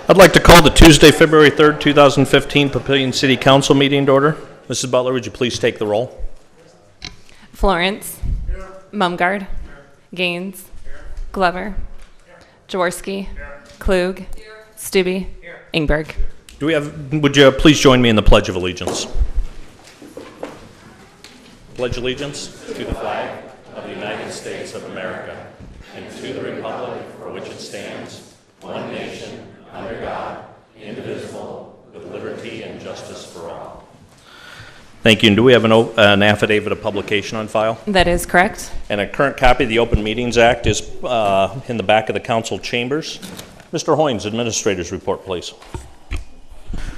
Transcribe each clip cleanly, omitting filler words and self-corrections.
I'd like to call the Tuesday, February 3rd, 2015 Papillion City Council meeting to order. Mrs. Butler, would you please take the roll? Florence. Here. Mumgard. Here. Gaines. Here. Glover. Here. Jaworski. Here. Klug. Here. Stubbe. Here. Ingberg. Would you please join me in the Pledge of Allegiance? Pledge allegiance to the flag of the United States of America and to the republic for which it stands, one nation, under God, indivisible, with liberty and justice for all. Thank you. And do we have an affidavit of publication on file? That is correct. And a current copy of the Open Meetings Act is in the back of the council chambers. Mr. Hoynes, Administrator's report, please.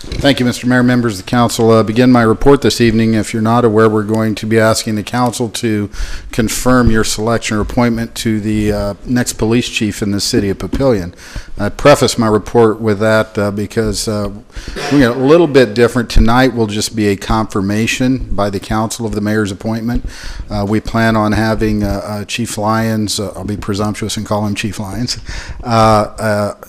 Thank you, Mr. Mayor, members of the council. Begin my report this evening. If you're not aware, we're going to be asking the council to confirm your selection or appointment to the next police chief in the city of Papillion. I preface my report with that because we're a little bit different. Tonight will just be a confirmation by the council of the mayor's appointment. We plan on having Chief Lyons, I'll be presumptuous and call him Chief Lyons.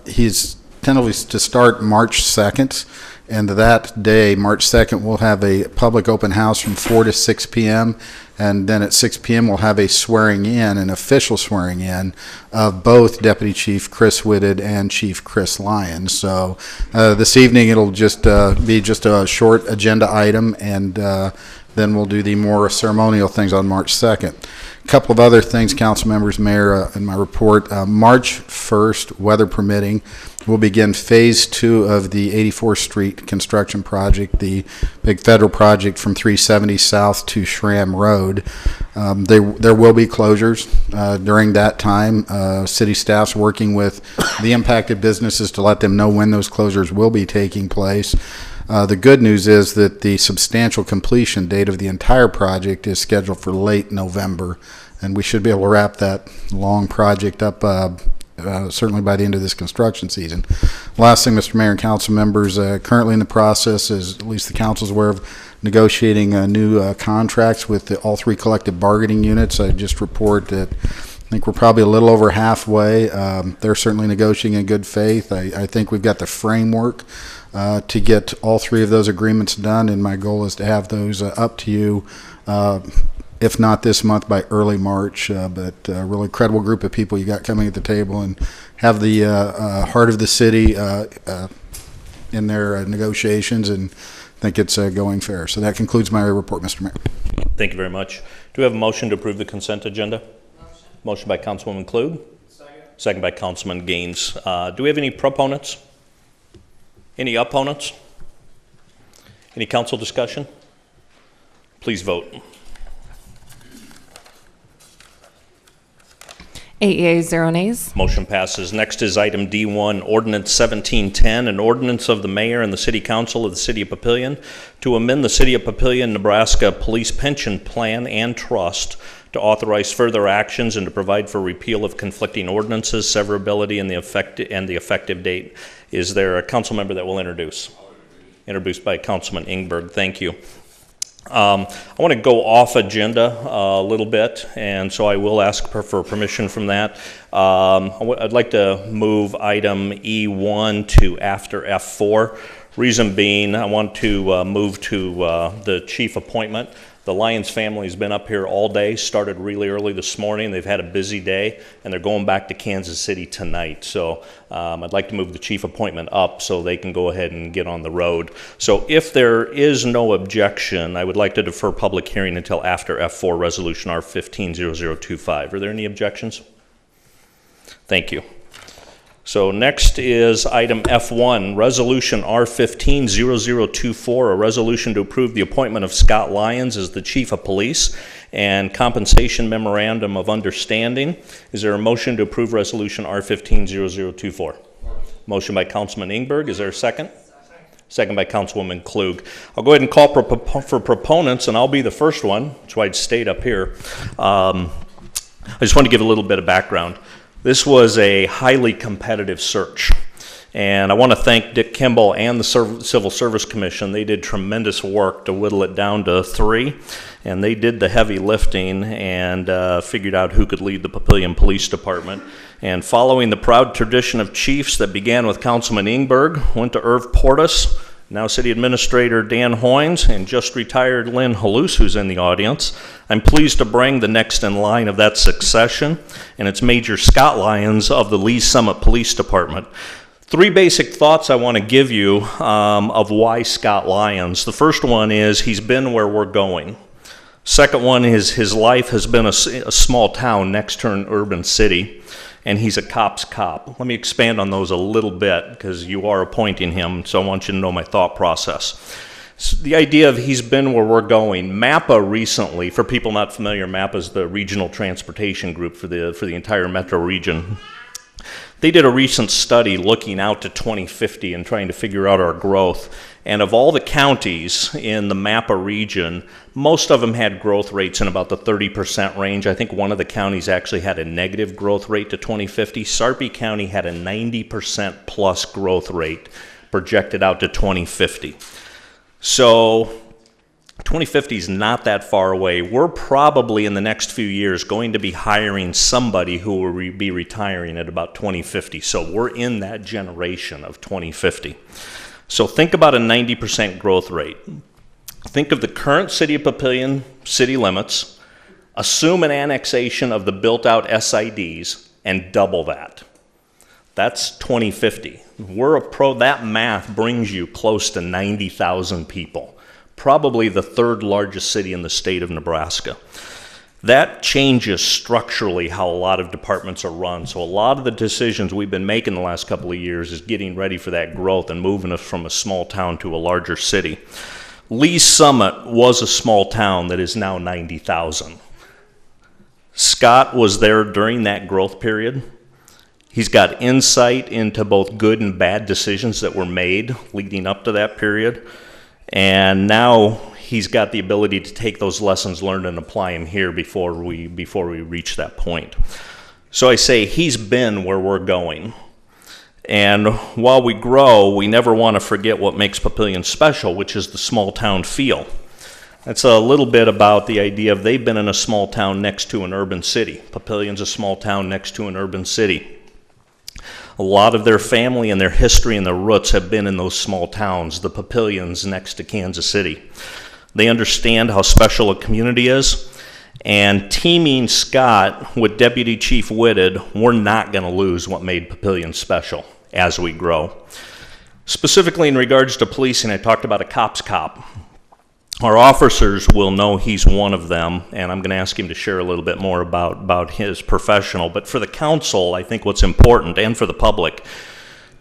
He's tentatively to start March 2nd. And that day, March 2nd, we'll have a public open house from 4 to 6 p.m. And then at 6 p.m., we'll have a swearing in, an official swearing in of both Deputy Chief Chris Whitted and Chief Chris Lyons. So this evening, it'll just be just a short agenda item, and then we'll do the more ceremonial things on March 2nd. A couple of other things, council members, mayor, in my report. March 1st, weather permitting, we'll begin phase 2 of the 84th Street construction project, the big federal project from 370 South to Schramm Road. There will be closures during that time. City staff's working with the impacted businesses to let them know when those closures will be taking place. The good news is that the substantial completion date of the entire project is scheduled for late November, and we should be able to wrap that long project up certainly by the end of this construction season. Last thing, Mr. Mayor and council members, currently in the process, is at least the council is aware of negotiating new contracts with all 3 collective bargaining units. I just report that I think we're probably a little over halfway. They're certainly negotiating in good faith. I think we've got the framework to get all 3 of those agreements done, and my goal is to have those up to you, if not this month, by early March. But a really credible group of people you got coming at the table and have the heart of the city in their negotiations, and I think it's going fair. So that concludes my report, Mr. Mayor. Thank you very much. Do we have a motion to approve the consent agenda? Motion by Councilwoman Klug. Second by Councilman Gaines. Do we have any proponents? Any opponents? Any council discussion? Please vote. 8 yeas, 0 nays. Motion passes. Next is item D1, Ordinance 1710, an ordinance of the mayor and the city council of the city of Papillion to amend the city of Papillion, Nebraska police pension plan and trust to authorize further actions and to provide for repeal of conflicting ordinances, severability, and the effective date. Is there a council member that will introduce? Introduced by Councilman Ingberg. Thank you. I want to go off agenda a little bit, and so I will ask for permission from that. I'd like to move item E1 to after F4. Reason being, I want to move to the chief appointment. The Lyons family has been up here all day, started really early this morning. They've had a busy day, and they're going back to Kansas City tonight. So I'd like to move the chief appointment up so they can go ahead and get on the road. So if there is no objection, I would like to defer public hearing until after F4 Resolution R150025. Are there any objections? Thank you. So next is item F1, Resolution R150024, a resolution to approve the appointment of Scott Lyons as the Chief of Police and Compensation Memorandum of Understanding. Is there a motion to approve Resolution R150024? Motion by Councilman Ingberg. Is there a second? Second by Councilwoman Klug. I'll go ahead and call for proponents, and I'll be the first one, that's why I'd stayed up here. I just want to give a little bit of background. This was a highly competitive search, And I want to thank Dick Kimball and the Civil Service Commission. They did tremendous work to whittle it down to 3, and they did the heavy lifting and figured out who could lead the Papillion Police Department. And following the proud tradition of chiefs that began with Councilman Ingberg, went to Irv Portis, now City Administrator Dan Hoynes, and just retired Lynn Halous, who's in the audience. I'm pleased to bring the next in line of that succession, and it's Major Scott Lyons of the Lee's Summit Police Department. 3 basic thoughts I want to give you of why Scott Lyons. The first one is he's been where we're going. Second one is his life has been a small town next to an urban city, and he's a cop's cop. Let me expand on those a little bit because you are appointing him, so I want you to know my thought process. So the idea of he's been where we're going. MAPA recently, for people not familiar, MAPA is the regional transportation group for the entire metro region. They did a recent study looking out to 2050 and trying to figure out our growth. And of all the counties in the MAPA region, most of them had growth rates in about the 30% range. I think one of the counties actually had a negative growth rate to 2050. Sarpy County had a 90% plus growth rate projected out to 2050. So 2050 is not that far away. We're probably in the next few years going to be hiring somebody who will be retiring at about 2050. So we're in that generation of 2050. So think about a 90% growth rate. Think of the current City of Papillion city limits, assume an annexation of the built-out SIDs, and double that. That's 2050. That math brings you close to 90,000 people. Probably the 3rd largest city in the state of Nebraska. That changes structurally how a lot of departments are run. So a lot of the decisions we've been making the last couple of years is getting ready for that growth and moving us from a small town to a larger city. Lee's Summit was a small town that is now 90,000. Scott was there during that growth period. He's got insight into both good and bad decisions that were made leading up to that period. And now he's got the ability to take those lessons learned and apply them here before we reach that point. So I say he's been where we're going. And while we grow, we never want to forget what makes Papillion special, which is the small town feel. That's a little bit about the idea of they've been in a small town next to an urban city. Papillion's a small town next to an urban city. A lot of their family and their history and their roots have been in those small towns, the Papillions next to Kansas City. They understand how special a community is, and teaming Scott with Deputy Chief Whitted, we're not going to lose what made Papillion special as we grow. Specifically in regards to policing, I talked about a cop's cop. Our officers will know he's one of them, and I'm going to ask him to share a little bit more about his professional. But for the council, I think what's important, and for the public,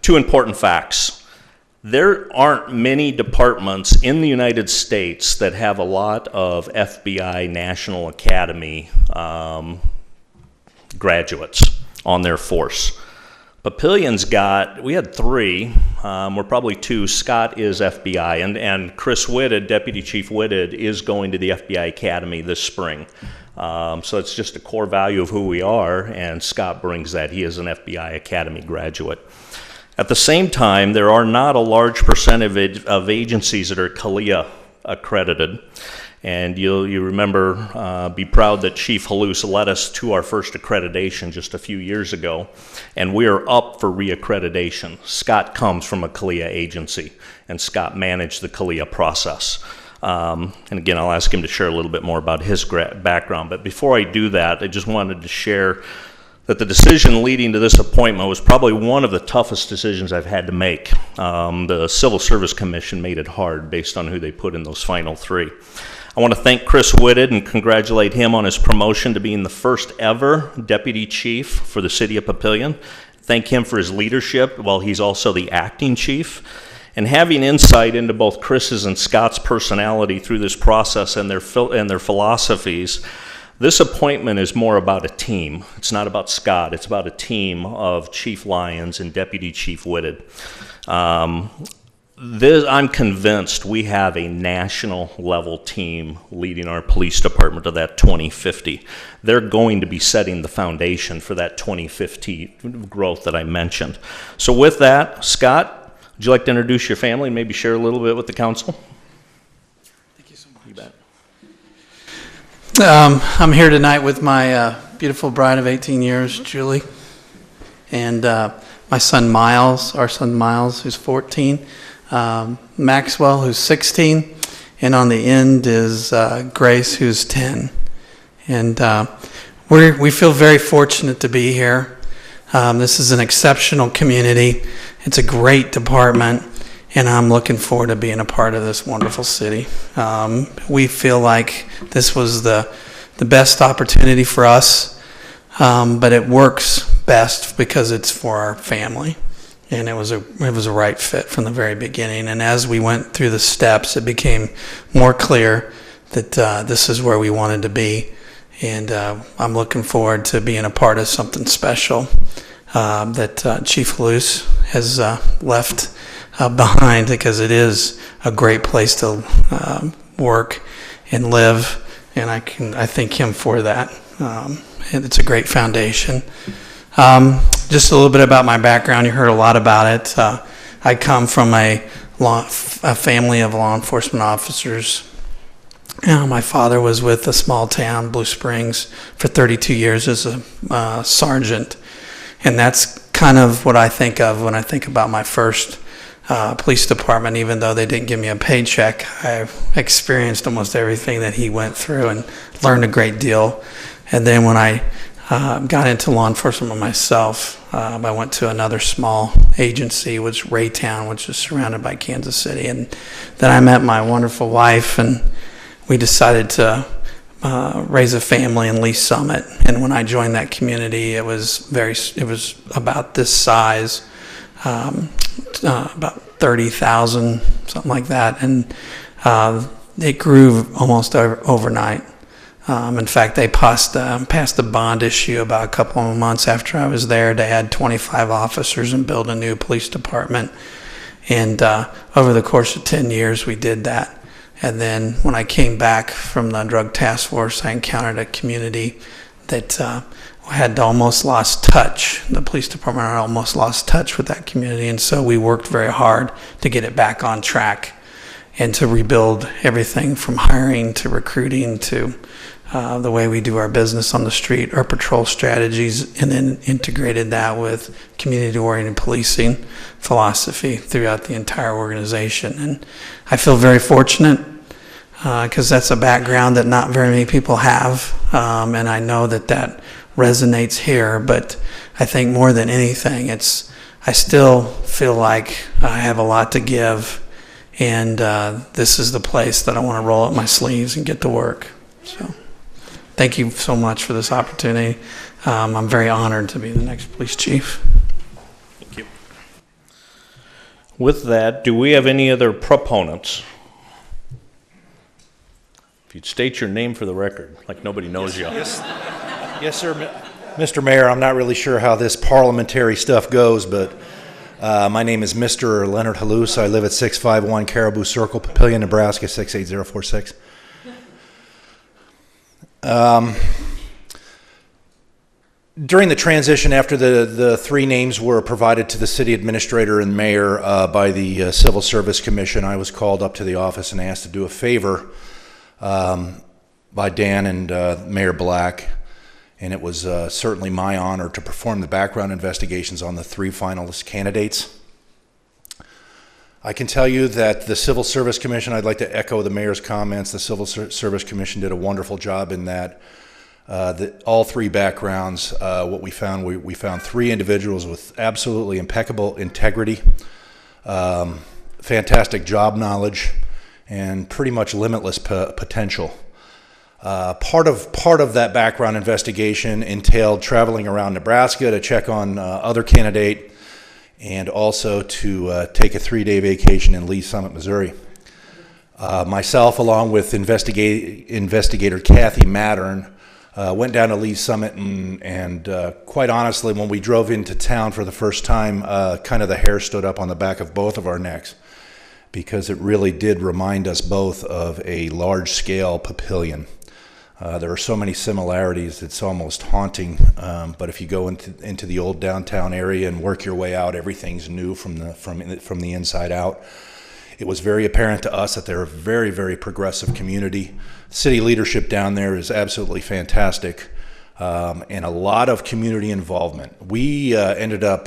2 important facts. There aren't many departments in the United States that have a lot of FBI National Academy graduates on their force. Papillion's we had 3, we're probably 2. Scott is FBI, and Chris Whitted, Deputy Chief Whitted, is going to the FBI Academy this spring. So it's just a core value of who we are, and Scott brings that. He is an FBI Academy graduate. At the same time, there are not a large percentage of agencies that are CALEA accredited. And you remember, be proud that Chief Halous led us to our first accreditation just a few years ago, and we are up for reaccreditation. Scott comes from a CALEA agency, and Scott managed the CALEA process. And again, I'll ask him to share a little bit more about his background. But before I do that, I just wanted to share that the decision leading to this appointment was probably one of the toughest decisions I've had to make. The Civil Service Commission made it hard based on who they put in those final 3. I want to thank Chris Whitted and congratulate him on his promotion to being the first ever deputy chief for the city of Papillion. Thank him for his leadership while he's also the acting chief. And having insight into both Chris's and Scott's personality through this process and their philosophies, this appointment is more about a team. It's not about Scott. It's about a team of Chief Lyons and Deputy Chief Whitted. I'm convinced we have a national level team leading our police department to that 2050. They're going to be setting the foundation for that 2050 growth that I mentioned. So with that, Scott, would you like to introduce your family and maybe share a little bit with the council? Thank you so much. You bet. I'm here tonight with my beautiful bride of 18 years, Julie, and my son Miles, our son Miles, who's 14, Maxwell, who's 16, and on the end is Grace, who's 10. And we feel very fortunate to be here. This is an exceptional community. It's a great department, and I'm looking forward to being a part of this wonderful city. We feel like this was the best opportunity for us, but it works best because it's for our family, and it was a right fit from the very beginning. And as we went through the steps, it became more clear that this is where we wanted to be, and I'm looking forward to being a part of something special that Chief Luce has left behind, because it is a great place to work and live, and I thank him for that. And it's a great foundation. Just a little bit about my background. You heard a lot about it. I come from a family of law enforcement officers. My father was with a small town, Blue Springs, for 32 years as a sergeant, and that's kind of what I think of when I think about my first police department. Even though they didn't give me a paycheck, I experienced almost everything that he went through and learned a great deal. And then when I got into law enforcement myself, I went to another small agency, which was Raytown, which is surrounded by Kansas City. And then I met my wonderful wife, and we decided to raise a family in Lee Summit. And when I joined that community, it was about this size, about 30,000, something like that, and it grew almost overnight. In fact, they passed a bond issue about a couple of months after I was there to add 25 officers and build a new police department. And over the course of 10 years, we did that. And then when I came back from the drug task force, I encountered a community that had almost lost touch. The police department had almost lost touch with that community, and so we worked very hard to get it back on track and to rebuild everything from hiring to recruiting to the way we do our business on the street, our patrol strategies, and then integrated that with community-oriented policing philosophy throughout the entire organization. And I feel very fortunate because that's a background that not very many people have, and I know that resonates here. But I think more than anything, I still feel like I have a lot to give, and this is the place that I want to roll up my sleeves and get to work. So thank you so much for this opportunity. I'm very honored to be the next police chief. Thank you. With that, do we have any other proponents? If you'd state your name for the record, like nobody knows you. Yes, sir. Mr. Mayor, I'm not really sure how this parliamentary stuff goes, but my name is Mr. Leonard Halous. I live at 651 Caribou Circle, Papillion, Nebraska, 68046. During the transition, after the three names were provided to the city administrator and mayor by the Civil Service Commission, I was called up to the office and asked to do a favor by Dan and Mayor Black, and it was certainly my honor to perform the background investigations on the three finalist candidates. I can tell you that the Civil Service Commission, I'd like to echo the mayor's comments, the Civil Service Commission did a wonderful job in that all three backgrounds, what we found, we found three individuals with absolutely impeccable integrity, fantastic job knowledge, and pretty much limitless potential. Part of that background investigation entailed traveling around Nebraska to check on other candidates, and also to take a 3-day vacation in Lee Summit, Missouri. Myself, along with investigator Kathy Mattern, went down to Lee Summit, and quite honestly, when we drove into town for the first time, kind of the hair stood up on the back of both of our necks. because it really did remind us both of a large-scale Papillion. There are so many similarities, it's almost haunting, but if you go into the old downtown area and work your way out, everything's new from the inside out. It was very apparent to us that they're a very, very progressive community. City leadership down there is absolutely fantastic, and a lot of community involvement. We ended up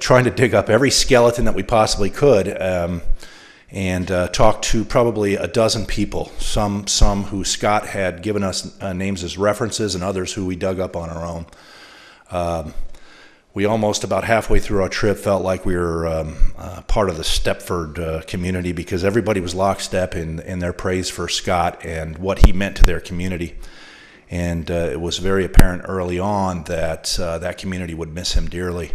trying to dig up every skeleton that we possibly could, and talked to probably a dozen people, some who Scott had given us names as references, and others who we dug up on our own. We almost about halfway through our trip felt like we were part of the Stepford community, because everybody was lockstep in their praise for Scott and what he meant to their community. And it was very apparent early on that that community would miss him dearly.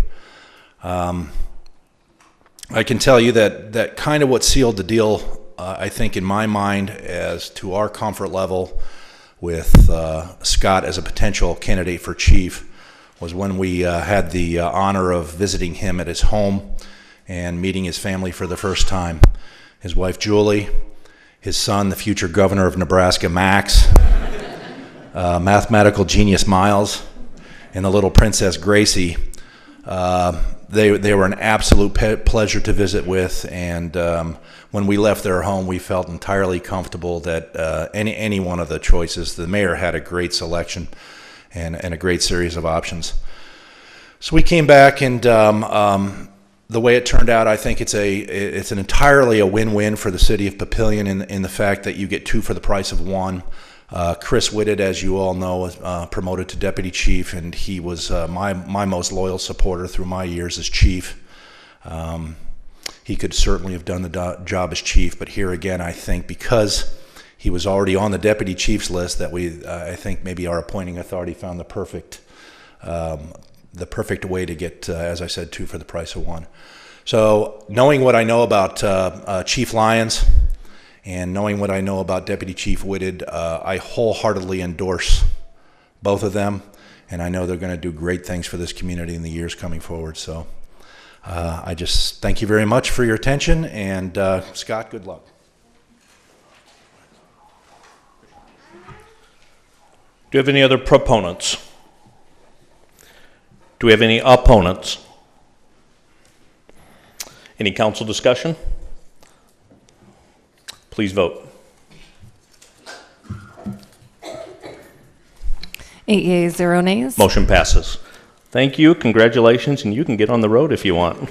I can tell you that kind of what sealed the deal, I think in my mind, as to our comfort level with Scott as a potential candidate for chief, was when we had the honor of visiting him at his home and meeting his family for the first time. His wife Julie, his son, the future governor of Nebraska, Max, mathematical genius Miles, and the little princess Gracie. They were an absolute pleasure to visit with, and when we left their home, we felt entirely comfortable that any one of the choices, the mayor had a great selection and a great series of options. So we came back, and the way it turned out, I think it's an entirely a win-win for the city of Papillion in the fact that you get two for the price of one. Chris Whitted, as you all know, was promoted to deputy chief, and he was my most loyal supporter through my years as chief. He could certainly have done the job as chief, but here again, I think because he was already on the deputy chief's list, that I think maybe our appointing authority found the perfect way to get, as I said, two for the price of one. So knowing what I know about Chief Lyons and knowing what I know about Deputy Chief Whitted, I wholeheartedly endorse both of them, and I know they're going to do great things for this community in the years coming forward. So I just thank you very much for your attention, and Scott, good luck. Do we have any other proponents? Do we have any opponents? Any council discussion? Please vote. 8 yeas, 0 nays. Motion passes. Thank you, congratulations, and you can get on the road if you want.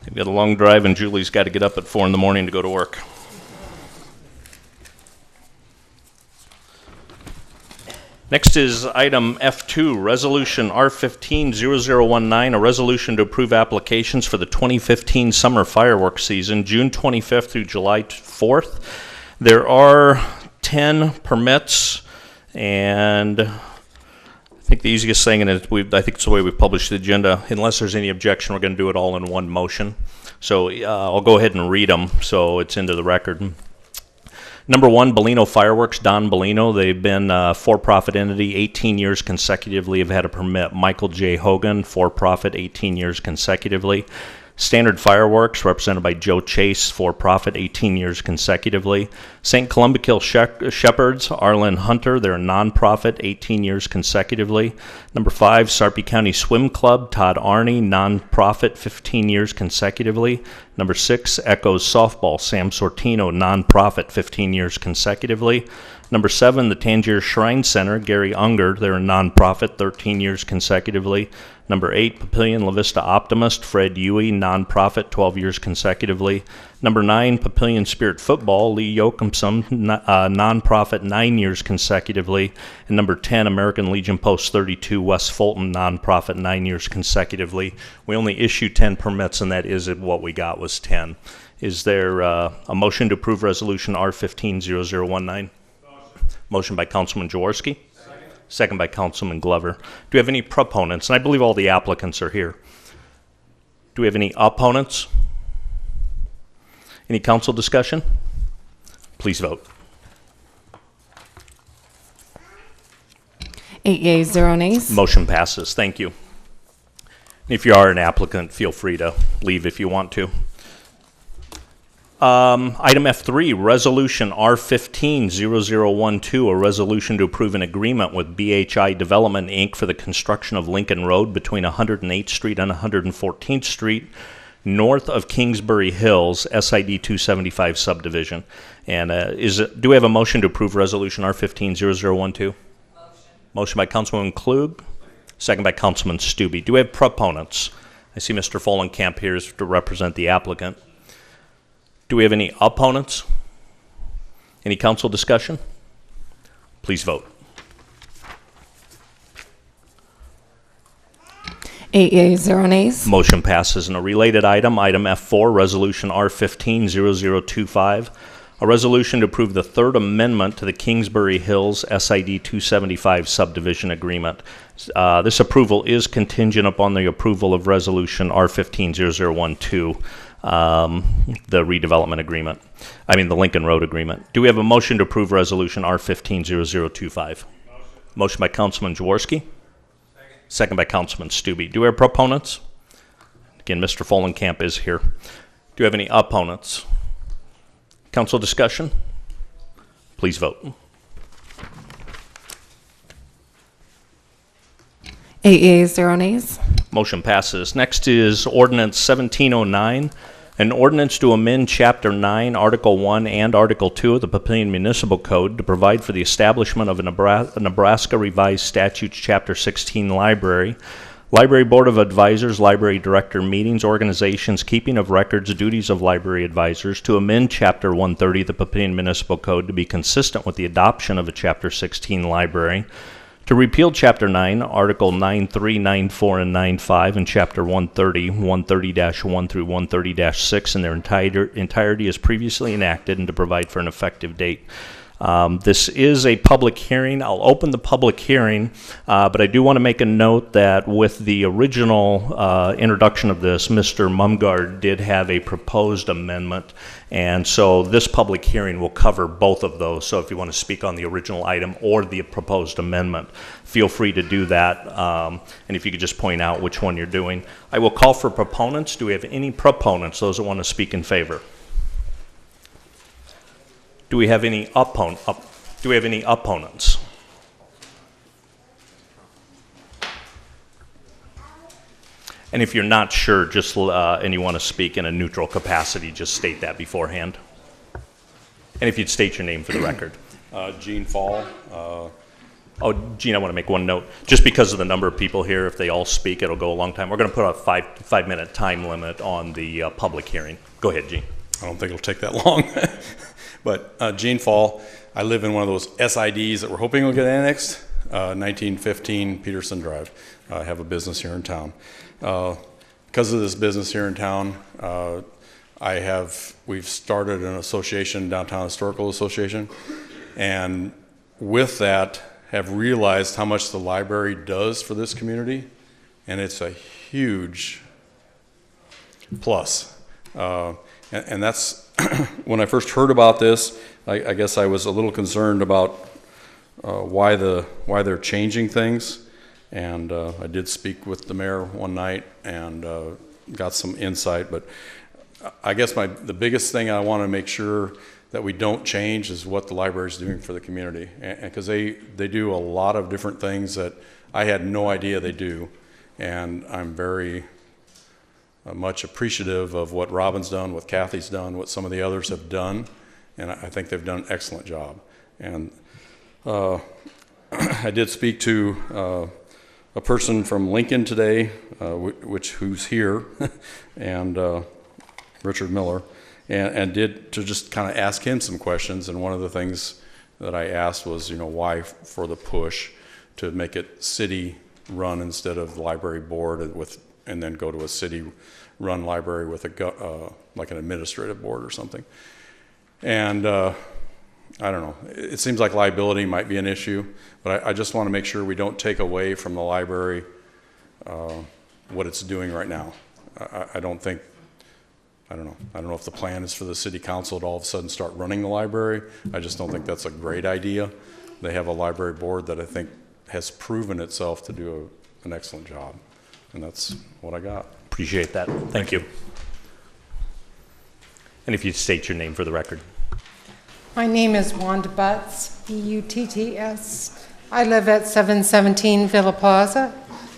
They've got a long drive, and Julie's got to get up at 4 in the morning to go to work. Next is item F2, Resolution R15-0019, a resolution to approve applications for the 2015 summer fireworks season, June 25th through July 4th. There are 10 permits, and I think the easiest thing, and I think it's the way we published the agenda, unless there's any objection, we're going to do it all in one motion. So I'll go ahead and read them so it's into the record. Number 1, Bellino Fireworks, Don Bellino. They've been a for-profit entity 18 years consecutively, have had a permit. Michael J. Hogan, for-profit 18 years consecutively. Standard Fireworks, represented by Joe Chase, for-profit 18 years consecutively. St. Columbikill Shepherds, Arlen Hunter, they're a non-profit 18 years consecutively. Number 5, Sarpy County Swim Club, Todd Arney, non-profit 15 years consecutively. Number 6, Echoes Softball, Sam Sortino, non-profit 15 years consecutively. Number 7, the Tangier Shrine Center, Gary Unger, they're a non-profit 13 years consecutively. Number 8, Papillion La Vista Optimist, Fred Huey, non-profit 12 years consecutively. Number 9, Papillion Spirit Football, Lee Yoakumsum, non-profit 9 years consecutively. And number 10, American Legion Post 32, West Fulton, non-profit 9 years consecutively. We only issued 10 permits, and that is what we got was 10. Is there a motion to approve Resolution R15-0019? Motion by Councilman Jaworski. Second by Councilman Glover. Do we have any proponents? And I believe all the applicants are here. Do we have any opponents? Any council discussion? Please vote. 8 yeas, 0 nays. Motion passes. Thank you. If you are an applicant, feel free to leave if you want to. Item F3, Resolution R150012, a resolution to approve an agreement with BHI Development, Inc. for the construction of Lincoln Road between 108th Street and 114th Street, north of Kingsbury Hills, SID 275 subdivision. And do we have a motion to approve Resolution R150012? Motion by Councilwoman Klug, second by Councilman Stubbe. Do we have proponents? I see Mr. Follenkamp here to represent the applicant. Do we have any opponents? Any council discussion? Please vote. 8 yeas, 0 nays. Motion passes. And a related item, item F4, Resolution R150025, a resolution to approve the third amendment to the Kingsbury Hills SID 275 subdivision agreement. This approval is contingent upon the approval of Resolution R150012, the redevelopment agreement. The Lincoln Road agreement. Do we have a motion to approve Resolution R150025? Motion by Councilman Jaworski. Second by Councilman Stubbe. Do we have proponents? Again, Mr. Follenkamp is here. Do we have any opponents? Council discussion? Please vote. 8 yeas, 0 nays. Motion passes. Next is Ordinance 1709, an ordinance to amend Chapter 9, Article 1 and Article 2 of the Papillion Municipal Code to provide for the establishment of a Nebraska Revised Statutes Chapter 16 library, Library Board of Advisors, Library Director meetings, organizations, keeping of records, duties of library advisors, to amend Chapter 130 of the Papillion Municipal Code to be consistent with the adoption of a Chapter 16 library, to repeal Chapter 9, Article 9.3, 9.4, and 9.5, and Chapter 130, 130-1 through 130-6 in their entirety as previously enacted, and to provide for an effective date. This is a public hearing. I'll open the public hearing, but I do want to make a note that with the original introduction of this, Mr. Mumgard did have a proposed amendment, and so this public hearing will cover both of those. So if you want to speak on the original item or the proposed amendment, feel free to do that, and if you could just point out which one you're doing. I will call for proponents. Do we have any proponents, those that want to speak in favor? Do we have any opponents? And if you're not sure, just and you want to speak in a neutral capacity, just state that beforehand. And if you'd state your name for the record. Gene Fall. Gene, I want to make one note. Just because of the number of people here, if they all speak, it'll go a long time. We're going to put a five-minute time limit on the public hearing. Go ahead, Gene. I don't think it'll take that long. But Gene Fall, I live in one of those SIDs that we're hoping will get annexed, 1915 Peterson Drive. I have a business here in town. Because of this business here in town, we've started an association, Downtown Historical Association, and with that have realized how much the library does for this community, and it's a huge plus. And that's when I first heard about this, I guess I was a little concerned about why they're changing things, and I did speak with the mayor one night and got some insight. But I guess the biggest thing I want to make sure that we don't change is what the library is doing for the community, because they do a lot of different things that I had no idea they do, and I'm very much appreciative of what Robin's done, what Kathy's done, what some of the others have done, and I think they've done an excellent job. And I did speak to a person from Lincoln today, who's here, and Richard Miller, and did to just kind of ask him some questions. And one of the things that I asked was, why for the push to make it city run instead of the library board and then go to a city-run library with like an administrative board or something. And I don't know. It seems like liability might be an issue, but I just want to make sure we don't take away from the library what it's doing right now. I don't think, I don't know. I don't know if the plan is for the city council to all of a sudden start running the library. I just don't think that's a great idea. They have a library board that I think has proven itself to do an excellent job. And that's what I got. Appreciate that. Thank you. And if you'd state your name for the record. My name is Wanda Butts, B-U-T-T-S. I live at 717 Villa Plaza.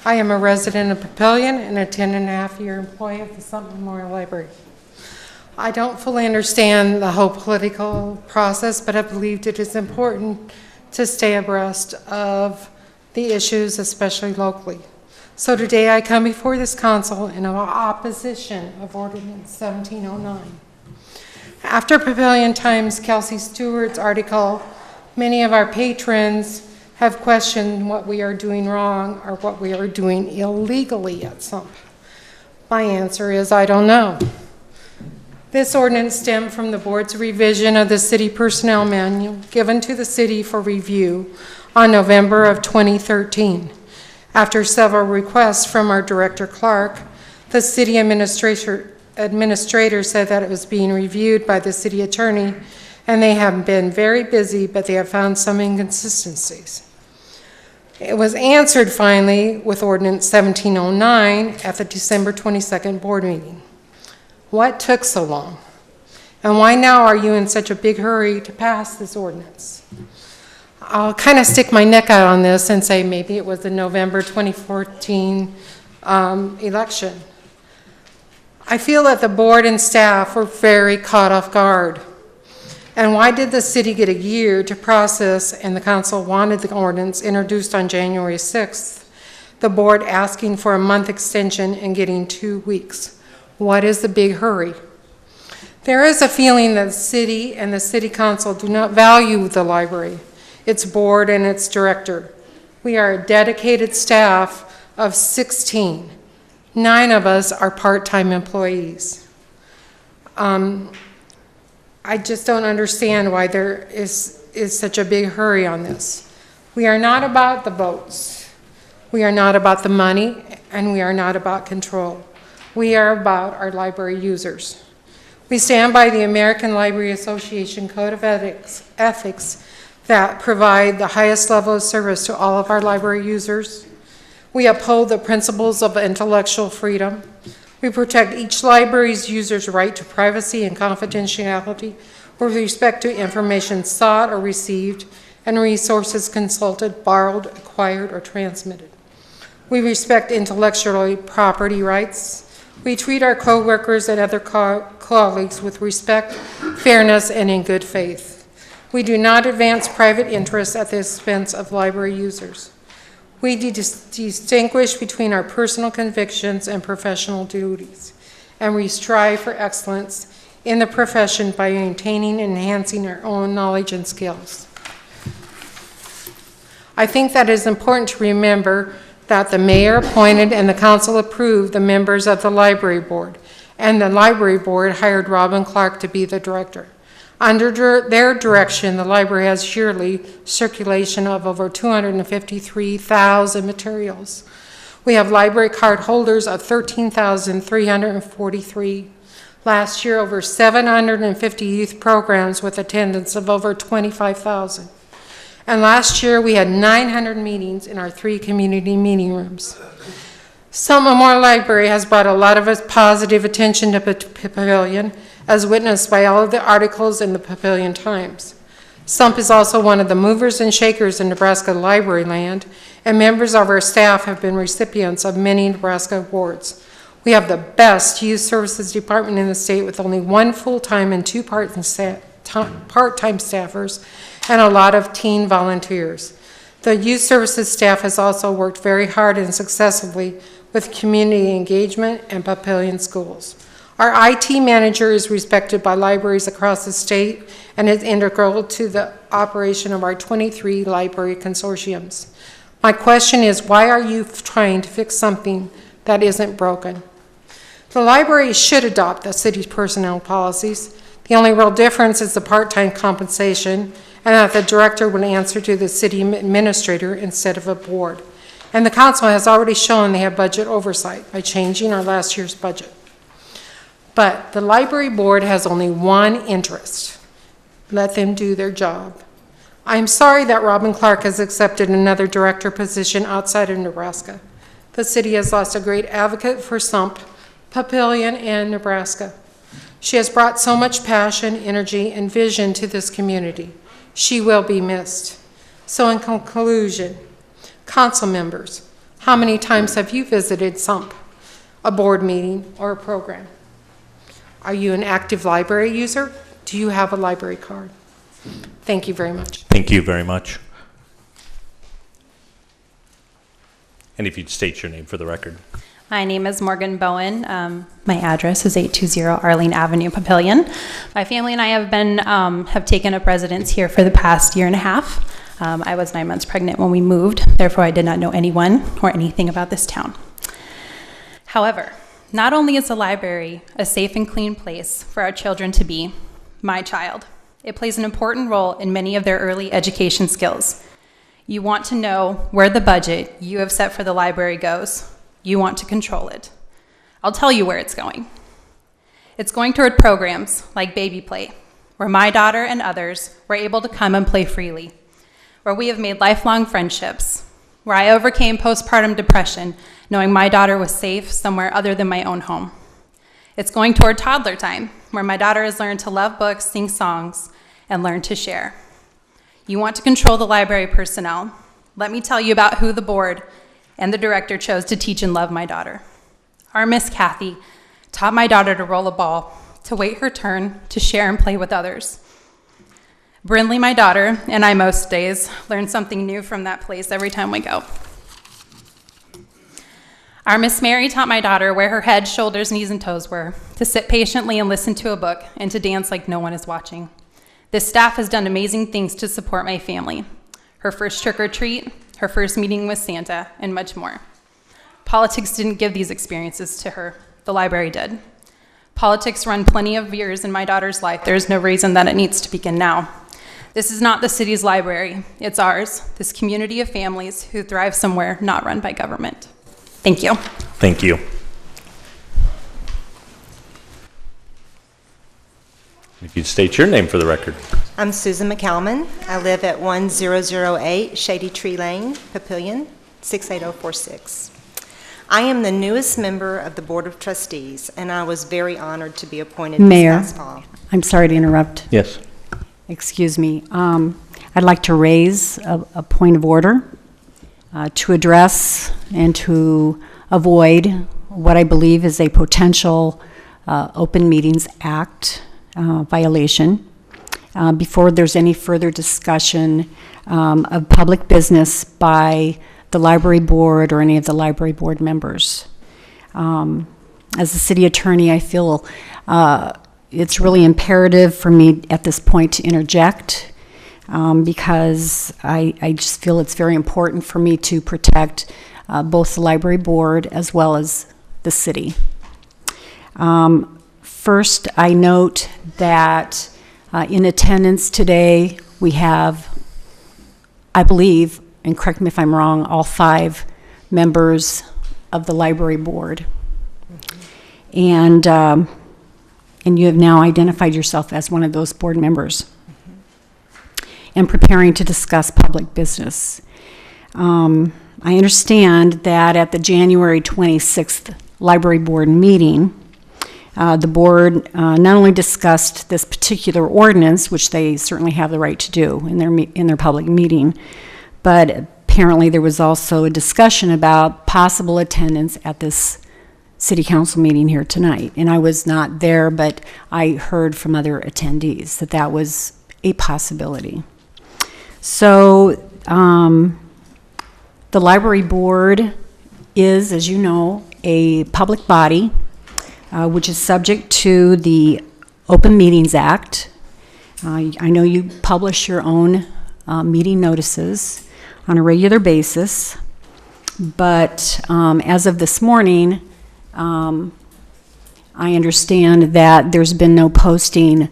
I am a resident of Papillion and a 10.5-year employee of the Sump Memorial Library. I don't fully understand the whole political process, but I believed it is important to stay abreast of the issues, especially locally. So today I come before this council in opposition of Ordinance 1709. After Papillion Times' Kelsey Stewart's article, many of our patrons have questioned what we are doing wrong or what we are doing illegally at Sump. My answer is I don't know. This ordinance stemmed from the board's revision of the city personnel manual given to the city for review on November of 2013. After several requests from our director Clark, the city administrator said that it was being reviewed by the city attorney, and they have been very busy, but they have found some inconsistencies. It was answered finally with Ordinance 1709 at the December 22nd board meeting. What took so long? And why now are you in such a big hurry to pass this ordinance? I'll kind of stick my neck out on this and say maybe it was the November 2014 election. I feel that the board and staff were very caught off guard. And why did the city get a year to process and the council wanted the ordinance introduced on January 6th? The board asking for a month extension and getting 2 weeks. What is the big hurry? There is a feeling that the city and the city council do not value the library, its board and its director. We are a dedicated staff of 16. 9 of us are part-time employees. I just don't understand why there is such a big hurry on this. We are not about the votes. We are not about the money, and we are not about control. We are about our library users. We stand by the American Library Association Code of Ethics that provide the highest level of service to all of our library users. We uphold the principles of intellectual freedom. We protect each library's user's right to privacy and confidentiality with respect to information sought or received and resources consulted, borrowed, acquired, or transmitted. We respect intellectual property rights. We treat our co-workers and other colleagues with respect, fairness, and in good faith. We do not advance private interests at the expense of library users. We distinguish between our personal convictions and professional duties, and we strive for excellence in the profession by maintaining and enhancing our own knowledge and skills. I think that it is important to remember that the mayor appointed and the council approved the members of the library board, and the library board hired Robin Clark to be the director. Under their direction, the library has yearly circulation of over 253,000 materials. We have library card holders of 13,343. Last year, over 750 youth programs with attendance of over 25,000. And last year, we had 900 meetings in our 3 community meeting rooms. Sump Memorial Library has brought a lot of positive attention to Papillion, as witnessed by all of the articles in the Papillion Times. Sump is also one of the movers and shakers in Nebraska library land, and members of our staff have been recipients of many Nebraska awards. We have the best youth services department in the state with only 1 full-time and 2 part-time staffers, and a lot of teen volunteers. The youth services staff has also worked very hard and successfully with community engagement and Papillion schools. Our IT manager is respected by libraries across the state and is integral to the operation of our 23 library consortiums. My question is, why are you trying to fix something that isn't broken? The library should adopt the city's personnel policies. The only real difference is the part-time compensation, and that the director would answer to the city administrator instead of a board. And the council has already shown they have budget oversight by changing our last year's budget. But the library board has only one interest: let them do their job. I'm sorry that Robin Clark has accepted another director position outside of Nebraska. The city has lost a great advocate for SUMP, Papillion, and Nebraska. She has brought so much passion, energy, and vision to this community. She will be missed. So in conclusion, council members, how many times have you visited SUMP, a board meeting, or a program? Are you an active library user? Do you have a library card? Thank you very much. Thank you very much. And if you'd state your name for the record. My name is Morgan Bowen. My address is 820 Arlene Avenue, Papillion. My family and I have taken up residence here for the past year and a half. I was 9 months pregnant when we moved, therefore I did not know anyone or anything about this town. However, not only is the library a safe and clean place for our children to be, my child, it plays an important role in many of their early education skills. You want to know where the budget you have set for the library goes. You want to control it. I'll tell you where it's going. It's going toward programs like Baby Play, where my daughter and others were able to come and play freely, where we have made lifelong friendships, where I overcame postpartum depression knowing my daughter was safe somewhere other than my own home. It's going toward toddler time, where my daughter has learned to love books, sing songs, and learn to share. You want to control the library personnel. Let me tell you about who the board and the director chose to teach and love my daughter. Our Miss Kathy taught my daughter to roll a ball, to wait her turn, to share and play with others. Brinley, my daughter, and I most days learn something new from that place every time we go. Our Miss Mary taught my daughter where her head, shoulders, knees, and toes were, to sit patiently and listen to a book, and to dance like no one is watching. This staff has done amazing things to support my family. Her first trick or treat, her first meeting with Santa, and much more. Politics didn't give these experiences to her. The library did. Politics run plenty of years in my daughter's life. There is no reason that it needs to begin now. This is not the city's library. It's ours, this community of families who thrive somewhere not run by government. Thank you. Thank you. If you'd state your name for the record. I'm Susan McCalman. I live at 1008 Shady Tree Lane, Papillion, 68046. I am the newest member of the Board of Trustees, and I was very honored to be appointed Mayor, this past fall. I'm sorry to interrupt. Yes. Excuse me. I'd like to raise a point of order to address and to avoid what I believe is a potential Open Meetings Act violation. Before there's any further discussion of public business by the library board or any of the library board members. As a city attorney, I feel it's really imperative for me at this point to interject because I just feel it's very important for me to protect both the library board as well as the city. First, I note that in attendance today, we have, I believe, and correct me if I'm wrong, all 5 members of the library board. And you have now identified yourself as one of those board members and preparing to discuss public business. I understand that at the January 26th library board meeting, the board not only discussed this particular ordinance, which they certainly have the right to do in their public meeting, but apparently there was also a discussion about possible attendance at this city council meeting here tonight. And I was not there, but I heard from other attendees that that was a possibility. So the library board is, as you know, a public body which is subject to the Open Meetings Act. I know you publish your own meeting notices on a regular basis, but as of this morning, I understand that there's been no posting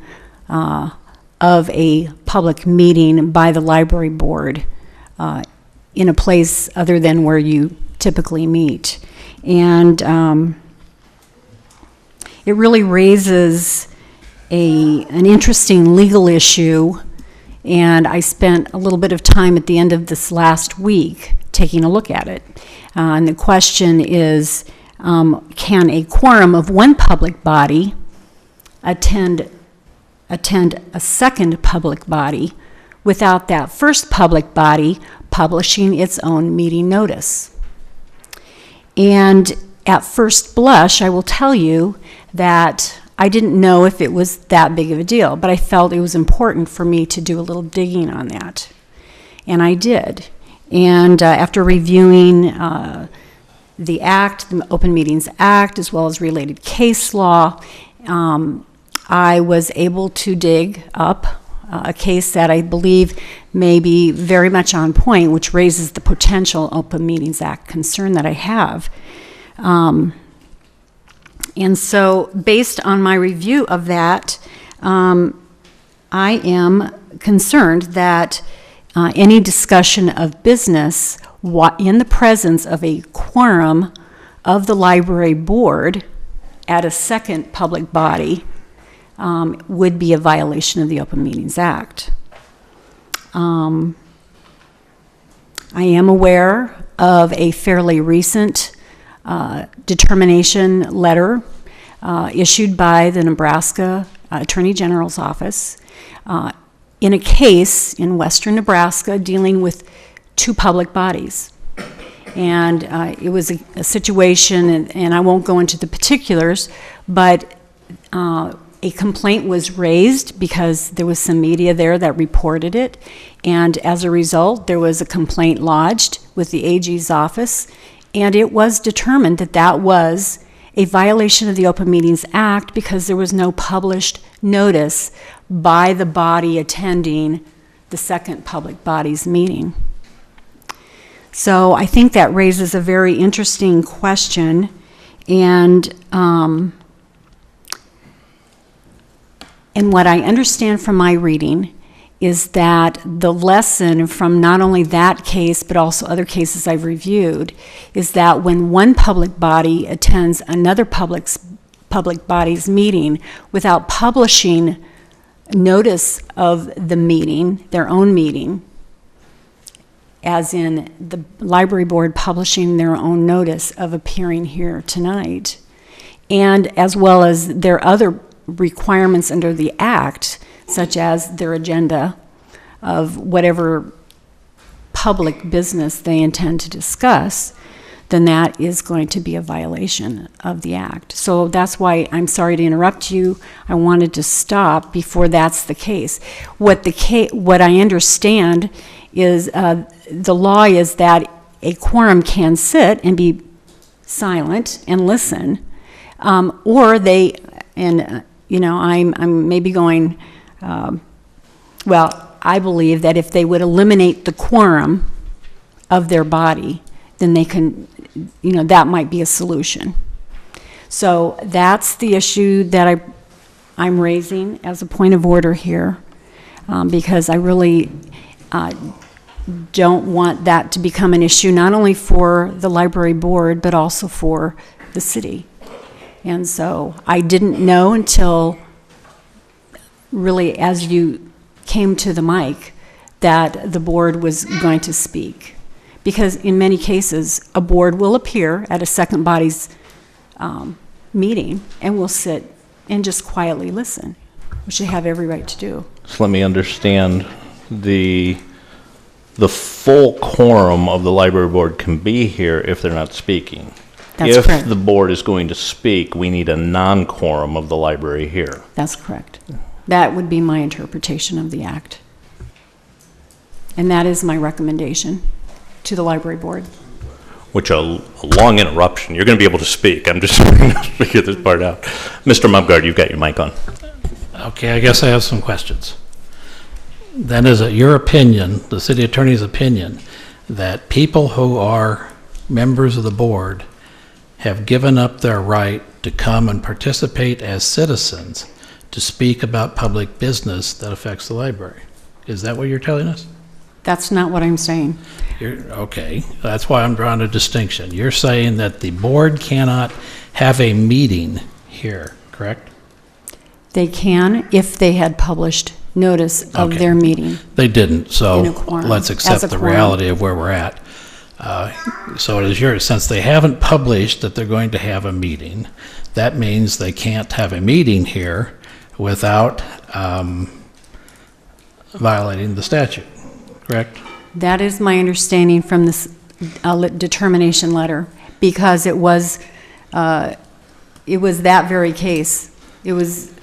of a public meeting by the library board in a place other than where you typically meet. And it really raises an interesting legal issue, and I spent a little bit of time at the end of this last week taking a look at it. And the question is, can a quorum of one public body attend a second public body without that first public body publishing its own meeting notice? And at first blush, I will tell you that I didn't know if it was that big of a deal, but I felt it was important for me to do a little digging on that. And I did. And after reviewing the Act, the Open Meetings Act, as well as related case law, I was able to dig up a case that I believe may be very much on point, which raises the potential Open Meetings Act concern that I have. And so, based on my review of that, I am concerned that any discussion of business in the presence of a quorum of the library board at a second public body would be a violation of the Open Meetings Act. I am aware of a fairly recent determination letter issued by the Nebraska Attorney General's office in a case in western Nebraska dealing with two public bodies. And it was a situation, and I won't go into the particulars, but a complaint was raised because there was some media there that reported it, and as a result, there was a complaint lodged with the AG's office, and it was determined that that was a violation of the Open Meetings Act because there was no published notice by the body attending the second public body's meeting. So I think that raises a very interesting question, and what I understand from my reading is that the lesson from not only that case, but also other cases I've reviewed, is that when one public body attends another public body's meeting without publishing notice of the meeting, their own meeting, as in the library board publishing their own notice of appearing here tonight, and as well as their other requirements under the Act, such as their agenda of whatever public business they intend to discuss, then that is going to be a violation of the Act. So that's why I'm sorry to interrupt you. I wanted to stop before that's the case. What I understand is the law is that a quorum can sit and be silent and listen, or they, and I'm maybe going, well, I believe that if they would eliminate the quorum of their body, then they can, that might be a solution. So that's the issue that I'm raising as a point of order here, because I really don't want that to become an issue not only for the library board, but also for the city. And so I didn't know until really as you came to the mic that the board was going to speak. Because in many cases, a board will appear at a second body's meeting and will sit and just quietly listen, which they have every right to do. So let me understand, the full quorum of the library board can be here if they're not speaking. That's if correct. the board is going to speak, we need a non-quorum of the library here. That's correct. That would be my interpretation of the Act. And that is my recommendation to the library board. Which a long interruption. You're going to be able to speak. I'm just trying to figure this part out. Mr. Mumgard, you've got your mic on. Okay, I guess I have some questions. Then is it your opinion, the city attorney's opinion, that people who are members of the board have given up their right to come and participate as citizens to speak about public business that affects the library. Is that what you're telling us? That's not what I'm saying. Okay, that's why I'm drawing a distinction. You're saying that the board cannot have a meeting here, correct? They can if they had published notice of Okay. their meeting. They didn't, so In a quorum, let's as accept a the quorum. reality of where we're at. So it is yours, since they haven't published that they're going to have a meeting, that means they can't have a meeting here without violating the statute, correct? That is my understanding from this determination letter, because it was that very case. It was,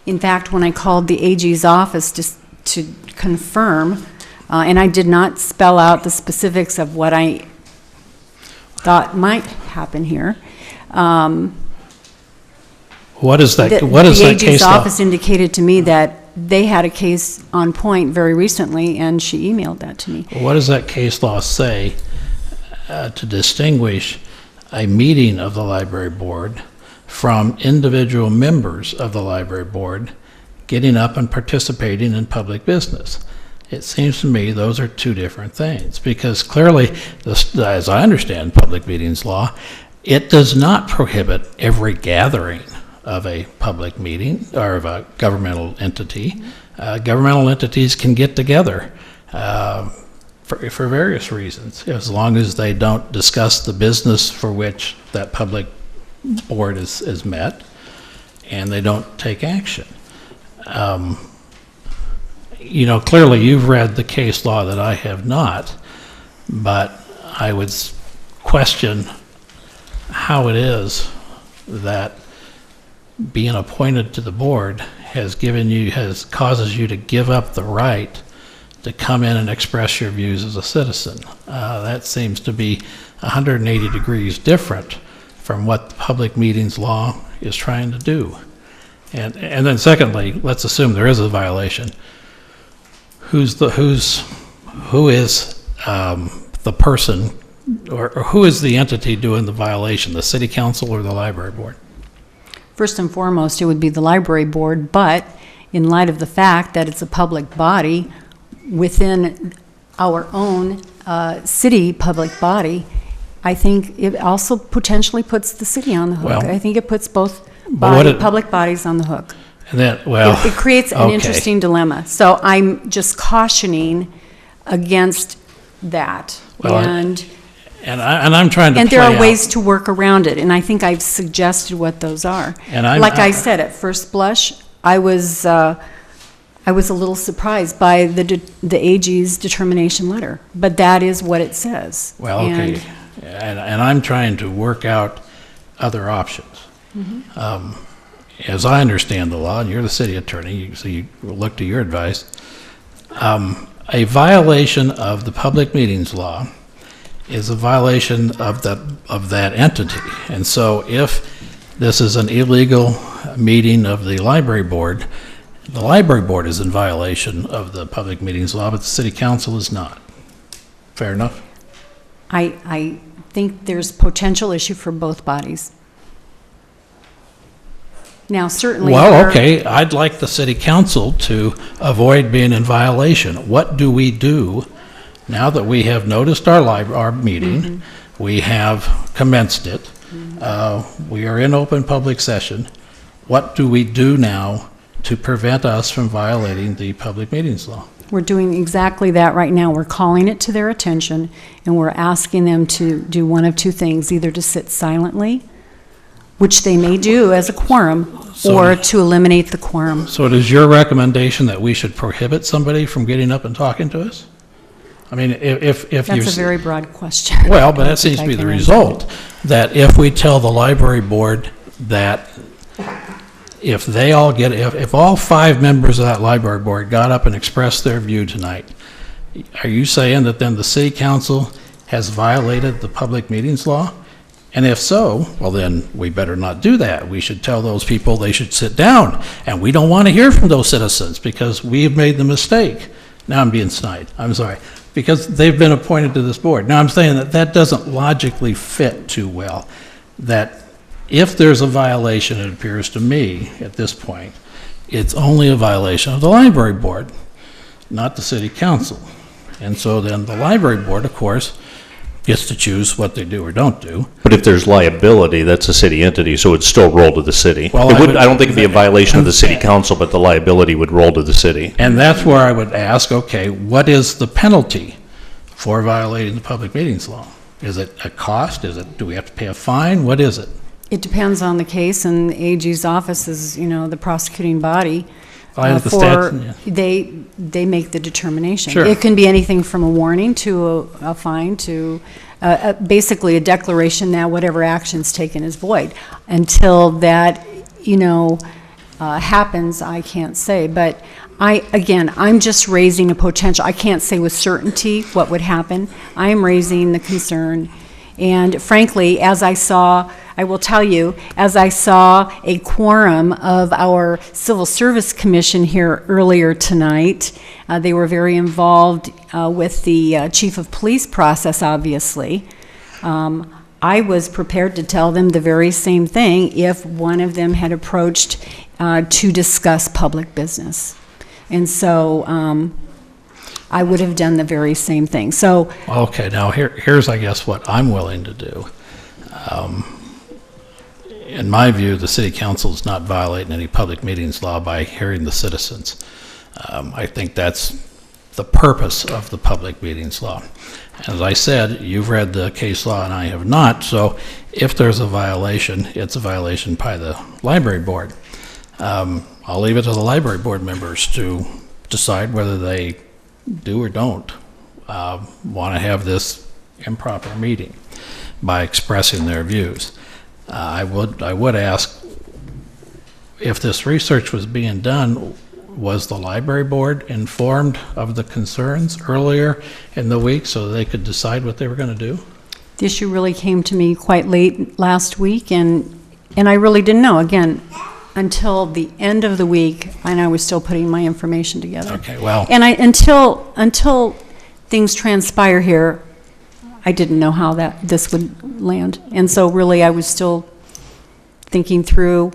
in fact, when I called the AG's office to confirm, and I did not spell out the specifics of what I thought might happen here. What is that, The case AG's law? office indicated to me that they had a case on point very recently, and she emailed that to me. What does that case law say to distinguish a meeting of the library board from individual members of the library board getting up and participating in public business? It seems to me those are two different things, because clearly, as I understand public meetings law, it does not prohibit every gathering of a public meeting or of a governmental entity. Governmental entities can get together for various reasons, as long as they don't discuss the business for which that public board is met, and they don't take action. You know, clearly you've read the case law that I have not, but I would question how it is that being appointed to the board causes you to give up the right to come in and express your views as a citizen. That seems to be 180 degrees different from what the public meetings law is trying to do. And then secondly, let's assume there is a violation. Who is the person, or who is the entity doing the violation, the city council or the library board? First and foremost, it would be the library board, but in light of the fact that it's a public body within our own city public body, I think it also potentially puts the city on the hook. Well, I think it puts both public bodies on the hook. And then, It creates an interesting dilemma. So I'm just cautioning against that. Well, and I'm trying to there play are ways out. to work around it, and I think I've suggested what those are. And I said, at first blush, I was a little surprised by the AG's determination letter, but that is what it says. Well, okay. And I'm trying to work out other options. As I understand the law, and you're the city attorney, so you look to your advice, a violation of the public meetings law is a violation of that entity. And so if this is an illegal meeting of the library board is in violation of the public meetings law, but the city council is not. Fair enough? I think there's potential issue for both bodies. Now, certainly... Well, okay, I'd like the city council to avoid being in violation. What do we do now that we have noticed our meeting, we have commenced it, we are in open public session, what do we do now to prevent us from violating the public meetings law? We're doing exactly that right now. We're calling it to their attention, and we're asking them to do one of two things, either to sit silently, which they may do as a quorum, or to eliminate the quorum. So it is your recommendation that we should prohibit somebody from getting up and talking to us? I mean, if you're... That's a very broad question. Well, but that seems to be the result, that if we tell the library board that if all 5 members of that library board got up and expressed their view tonight, are you saying that then the city council has violated the public meetings law? And if so, well then, we better not do that. We should tell those people they should sit down, and we don't want to hear from those citizens because we have made the mistake. Now I'm being snide, I'm sorry, because they've been appointed to this board. Now I'm saying that that doesn't logically fit too well, that if there's a violation, it appears to me at this point, it's only a violation of the library board, not the city council. And so then the library board, of course, gets to choose what they do or don't do. But if there's liability, that's a city entity, so it'd still roll to the city. Well, I don't think it'd be a violation of the city council, but the liability would roll to the city. And that's where I would ask, okay, what is the penalty for violating the public meetings law? Is it a cost? Do we have to pay a fine? What is it? It depends on the case, and the AG's office is, the prosecuting body. I understand, yeah. They make the determination. Sure. It can be anything from a warning to a fine to basically a declaration that whatever action's taken is void. Until that, happens, I can't say. But I'm just raising a potential. I can't say with certainty what would happen. I am raising the concern. And frankly, I will tell you, as I saw a quorum of our Civil Service Commission here earlier tonight, they were very involved with the chief of police process, obviously. I was prepared to tell them the very same thing if one of them had approached to discuss public business. And so I would have done the very same thing. So, okay, now here's, I guess, what I'm willing to do. In my view, the city council is not violating any public meetings law by hearing the citizens. I think that's the purpose of the public meetings law. As I said, you've read the case law and I have not, so if there's a violation, it's a violation by the library board. I'll leave it to the library board members to decide whether they do or don't want to have this improper meeting by expressing their views. I would ask, if this research was being done, was the library board informed of the concerns earlier in the week so they could decide what they were going to do? the issue really came to me quite late last week, and I really didn't know, again, until the end of the week, and I was still putting my information together. Okay, well. And until things transpire here, I didn't know how this would land. And so really I was still thinking through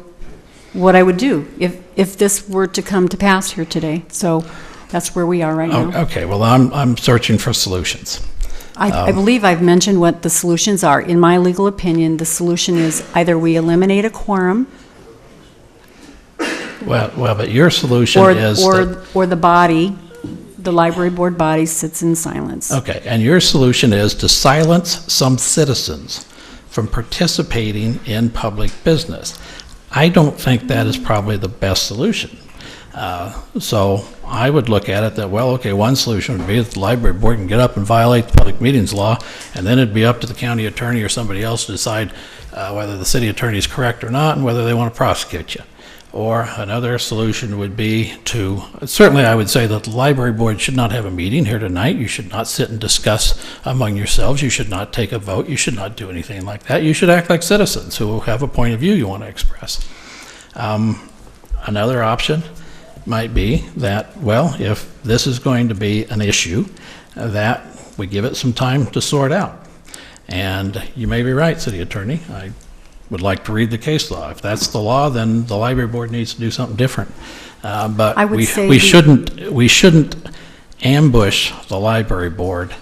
what I would do if this were to come to pass here today. So that's where we are right now. Okay, well, I'm searching for solutions. I believe I've mentioned what the solutions are. In my legal opinion, the solution is either we eliminate a quorum, Well, but your solution is or the body, the library board body, sits in silence. Okay, and your solution is to silence some citizens from participating in public business. I don't think that is probably the best solution. So I would look at it that, well, okay, one solution would be that the library board can get up and violate the public meetings law, and then it'd be up to the county attorney or somebody else to decide whether the city attorney is correct or not and whether they want to prosecute you. Or another solution would be to, certainly I would say that the library board should not have a meeting here tonight. You should not sit and discuss among yourselves. You should not take a vote. You should not do anything like that. You should act like citizens who have a point of view you want to express. Another option might be that, well, if this is going to be an issue, that we give it some time to sort out. And you may be right, city attorney. I would like to read the case law. If that's the law, then the library board needs to do something different. But I would say we shouldn't ambush the library board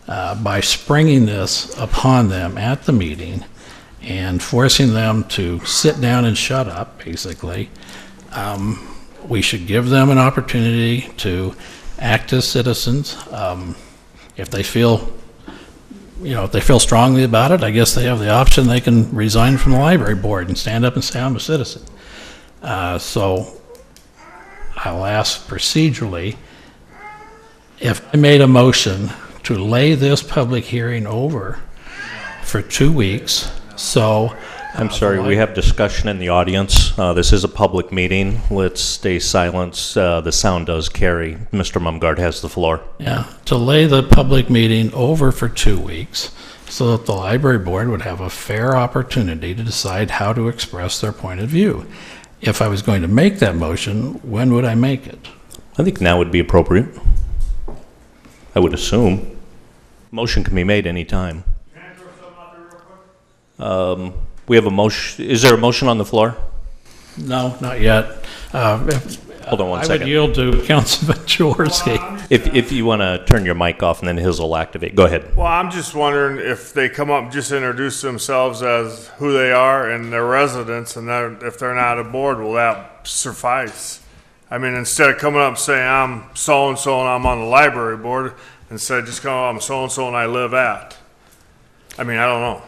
by springing this upon them at the meeting and forcing them to sit down and shut up, basically. We should give them an opportunity to act as citizens. If they feel strongly about it, I guess they have the option. They can resign from the library board and stand up and say, I'm a citizen. So I'll ask procedurally, if I made a motion to lay this public hearing over for 2 weeks, so... I'm sorry, we have discussion in the audience. This is a public meeting. Let's stay silent. The sound does carry. Mr. Mumgard has the floor. Yeah, to lay the public meeting over for 2 weeks so that the library board would have a fair opportunity to decide how to express their point of view. If I was going to make that motion, when would I make it? I think now would be appropriate. I would assume. Motion can be made any time. Can I throw something out there real quick? We have a motion. Is there a motion on the floor? No, not yet. Hold on one I would second. yield to Councilman Jaworski. If you want to turn your mic off and then his will activate, go ahead. Well, I'm just wondering if they come up and just introduce themselves as who they are and their residents, and if they're not a board, will that suffice? I mean, instead of coming up and saying, I'm so-and-so and I'm on the library board, instead of just coming up, I'm so-and-so and I live at. I mean, I don't know.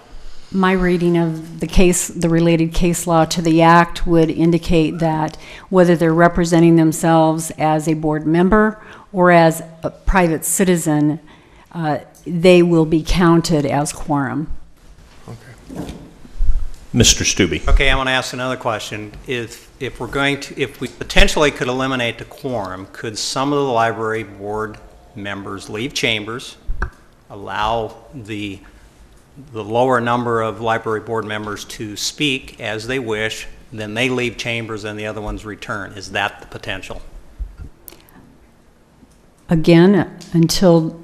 My reading of the case, the related case law to the act would indicate that whether they're representing themselves as a board member or as a private citizen, they will be counted as quorum. Mr. Stubbe. Okay, I want to ask another question. If we potentially could eliminate the quorum, could some of the library board members leave chambers, allow the lower number of library board members to speak as they wish, then they leave chambers and the other ones return? Is that the potential? Again, until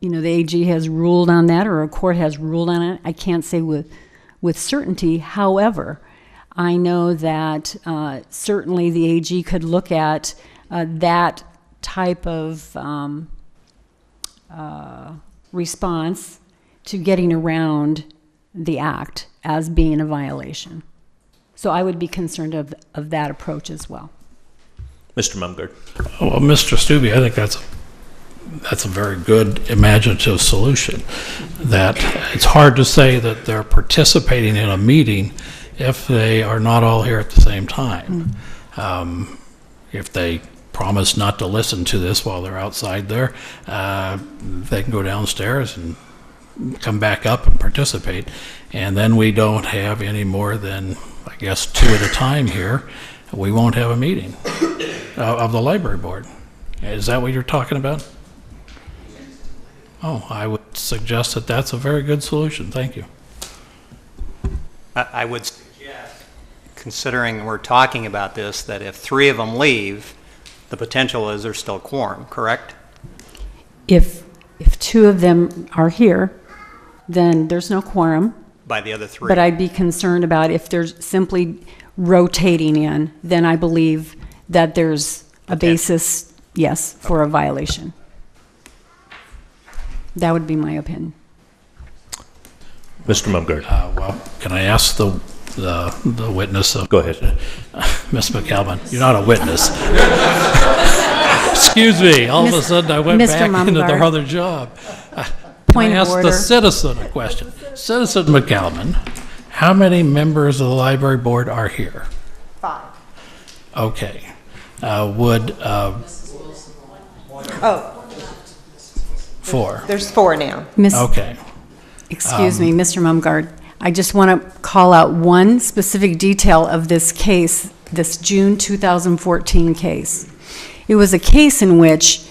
the AG has ruled on that or a court has ruled on it, I can't say with certainty. However, I know that certainly the AG could look at that type of response to getting around the act as being a violation. So I would be concerned of that approach as well. Mr. Mumgard. Well, Mr. Stubbe, I think that's a very good imaginative solution. That it's hard to say that they're participating in a meeting if they are not all here at the same time. If they promise not to listen to this while they're outside there, they can go downstairs and come back up and participate. And then we don't have any more than, I guess, 2 at a time here. We won't have a meeting of the library board. Is that what you're talking about? Oh, I would suggest that that's a very good solution. Thank you. I would suggest, considering we're talking about this, that if 3 of them leave, the potential is there's still quorum, correct? If 2 of them are here, then there's no quorum. By the other 3. But I'd be concerned about if they're simply rotating in, then I believe that there's a basis, yes, for a violation. That would be my opinion. Mr. Mumgard. Well, can I ask the witness? Go ahead. Ms. McAlvin, you're not a witness. Excuse me. All of a sudden, I went Mr. back into the Mumgard. other job. Point Can I of ask order. the citizen a question? Citizen McAlvin, how many members of the library board are here? 5. Okay. Would Oh, 4? there's 4 now. Okay. Excuse me, Mr. Mumgard. I just want to call out one specific detail of this case, this June 2014 case. It was a case in which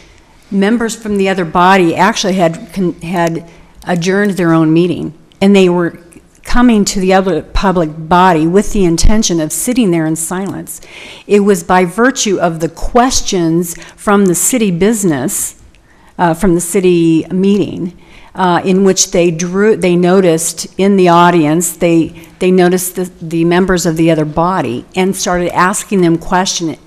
members from the other body actually had adjourned their own meeting, and they were coming to the other public body with the intention of sitting there in silence. It was by virtue of the questions from the city business, from the city meeting, in which they noticed in the audience, they noticed the members of the other body and started asking them questions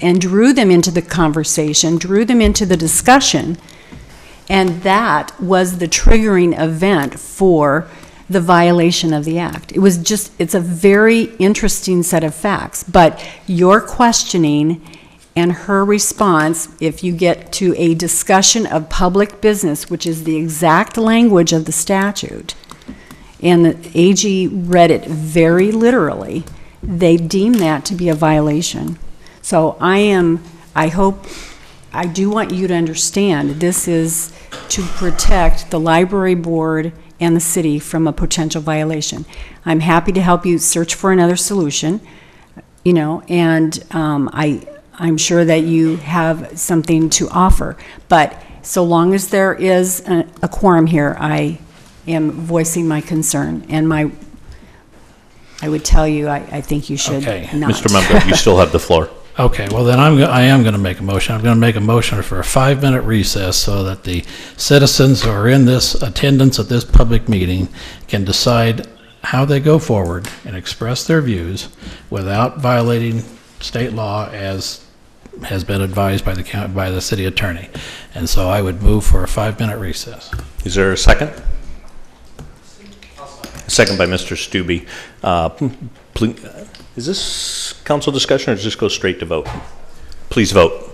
and drew them into the conversation, drew them into the discussion, and that was the triggering event for the violation of the act. It's a very interesting set of facts, but your questioning and her response, if you get to a discussion of public business, which is the exact language of the statute, and the AG read it very literally, they deem that to be a violation. So I do want you to understand, this is to protect the library board and the city from a potential violation. I'm happy to help you search for another solution, and I'm sure that you have something to offer. But so long as there is a quorum here, I am voicing my concern, and I would tell you, I think you should not. Mr. Mumgard, you still have the floor. Okay, well then I am going to make a motion. I'm going to make a motion for a 5-minute recess so that the citizens who are in this attendance at this public meeting can decide how they go forward and express their views without violating state law as has been advised by the city attorney. And so I would move for a 5-minute recess. Is there a second? Second by Mr. Stubbe. Is this council discussion or does this go straight to vote? Please vote.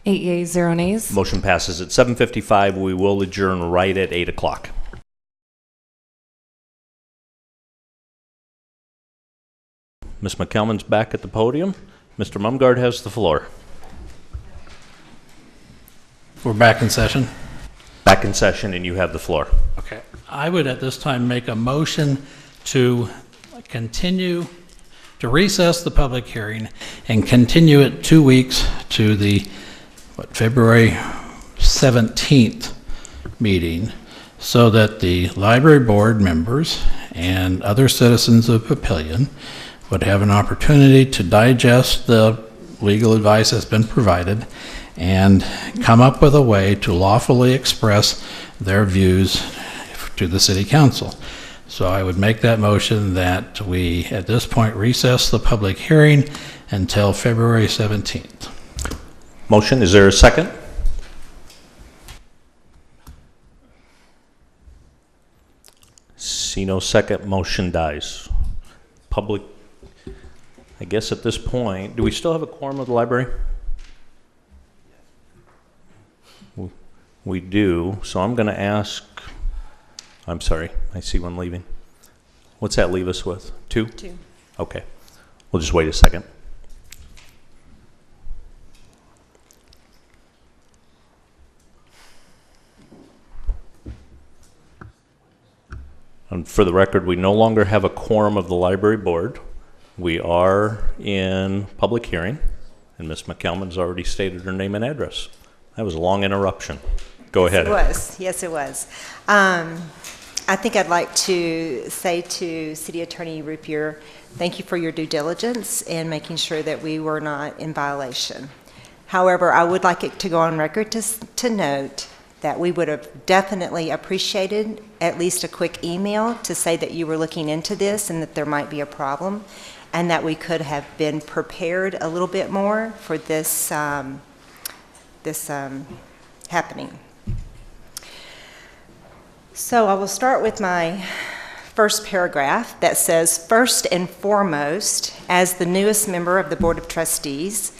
Eight yeas, 0 nays. Motion passes at 7:55. We will adjourn right at 8 o'clock. Ms. McKelman's back at the podium. Mr. Mumgard has the floor. We're back in session. Back in session, and you have the floor. Okay. I would at this time make a motion to continue, to recess the public hearing and continue it 2 weeks to the February 17th meeting, so that the library board members and other citizens of Papillion would have an opportunity to digest the legal advice that's been provided and come up with a way to lawfully express their views to the city council. So I would make that motion that we, at this point, recess the public hearing until February 17th. Motion, is there a second? See no second, motion dies. Public, I guess at this point, do we still have a quorum of the library? We do, so I'm going to ask, I'm sorry, I see one leaving. What's that leave us with? 2? 2. Okay, we'll just wait a second. And for the record, we no longer have a quorum of the library board. We are in public hearing, and Ms. McKelman's already stated her name and address. That was a long interruption. Go ahead. It was. Yes, it was. I think I'd like to say to City Attorney Rupier, thank you for your due diligence in making sure that we were not in violation. However, I would like it to go on record to note that we would have definitely appreciated at least a quick email to say that you were looking into this and that there might be a problem, and that we could have been prepared a little bit more for this happening. So I will start with my first paragraph that says, first and foremost, as the newest member of the Board of Trustees,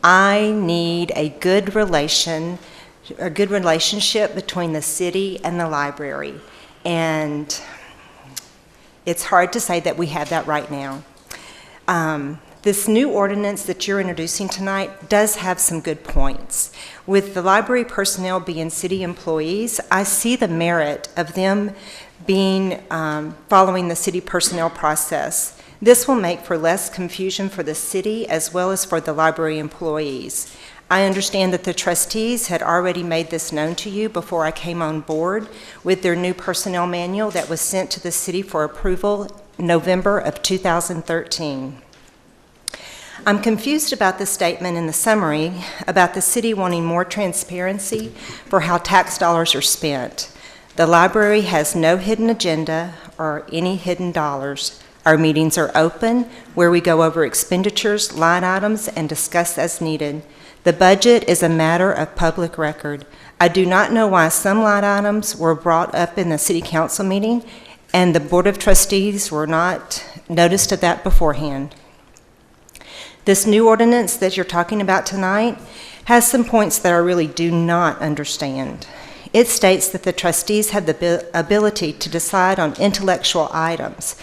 I need a good relationship between the city and the library. And it's hard to say that we have that right now. This new ordinance that you're introducing tonight does have some good points. With the library personnel being city employees, I see the merit of them being following the city personnel process. This will make for less confusion for the city as well as for the library employees. I understand that the trustees had already made this known to you before I came on board with their new personnel manual that was sent to the city for approval in November of 2013. I'm confused about the statement in the summary about the city wanting more transparency for how tax dollars are spent. The library has no hidden agenda or any hidden dollars. Our meetings are open, where we go over expenditures, line items, and discuss as needed. The budget is a matter of public record. I do not know why some line items were brought up in the city council meeting and the Board of Trustees were not noticed of that beforehand. This new ordinance that you're talking about tonight has some points that I really do not understand. It states that the trustees have the ability to decide on intellectual items,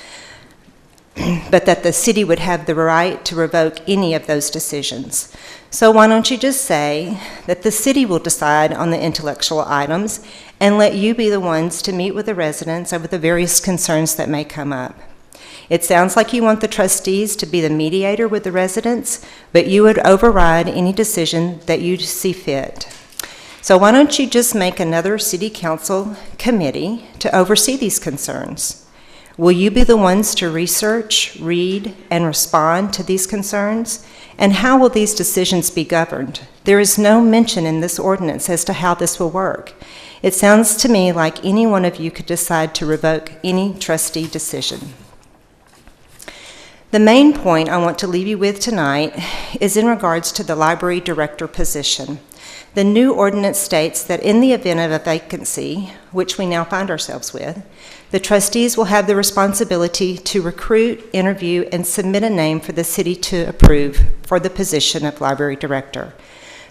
but that the city would have the right to revoke any of those decisions. So why don't you just say that the city will decide on the intellectual items and let you be the ones to meet with the residents over the various concerns that may come up? It sounds like you want the trustees to be the mediator with the residents, but you would override any decision that you see fit. So why don't you just make another city council committee to oversee these concerns? Will you be the ones to research, read, and respond to these concerns? And how will these decisions be governed? There is no mention in this ordinance as to how this will work. It sounds to me like any one of you could decide to revoke any trustee decision. The main point I want to leave you with tonight is in regards to the library director position. The new ordinance states that in the event of a vacancy, which we now find ourselves with, the trustees will have the responsibility to recruit, interview, and submit a name for the city to approve for the position of library director.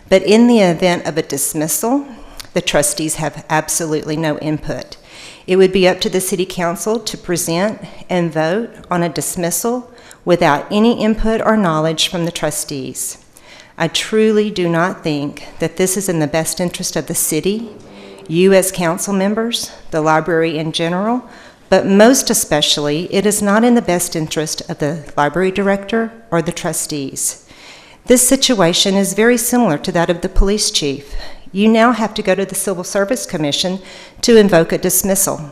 But in the event of a dismissal, the trustees have absolutely no input. It would be up to the city council to present and vote on a dismissal without any input or knowledge from the trustees. I truly do not think that this is in the best interest of the city, you as council members, the library in general, but most especially, it is not in the best interest of the library director or the trustees. This situation is very similar to that of the police chief. You now have to go to the Civil Service Commission to invoke a dismissal.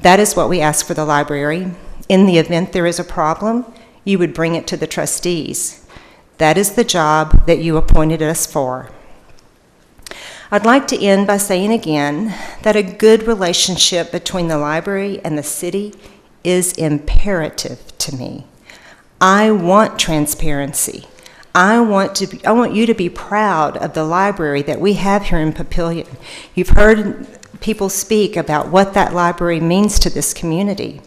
That is what we ask for the library. In the event there is a problem, you would bring it to the trustees. That is the job that you appointed us for. I'd like to end by saying again that a good relationship between the library and the city is imperative to me. I want transparency. I want you to be proud of the library that we have here in Papillion. You've heard people speak about what that library means to this community.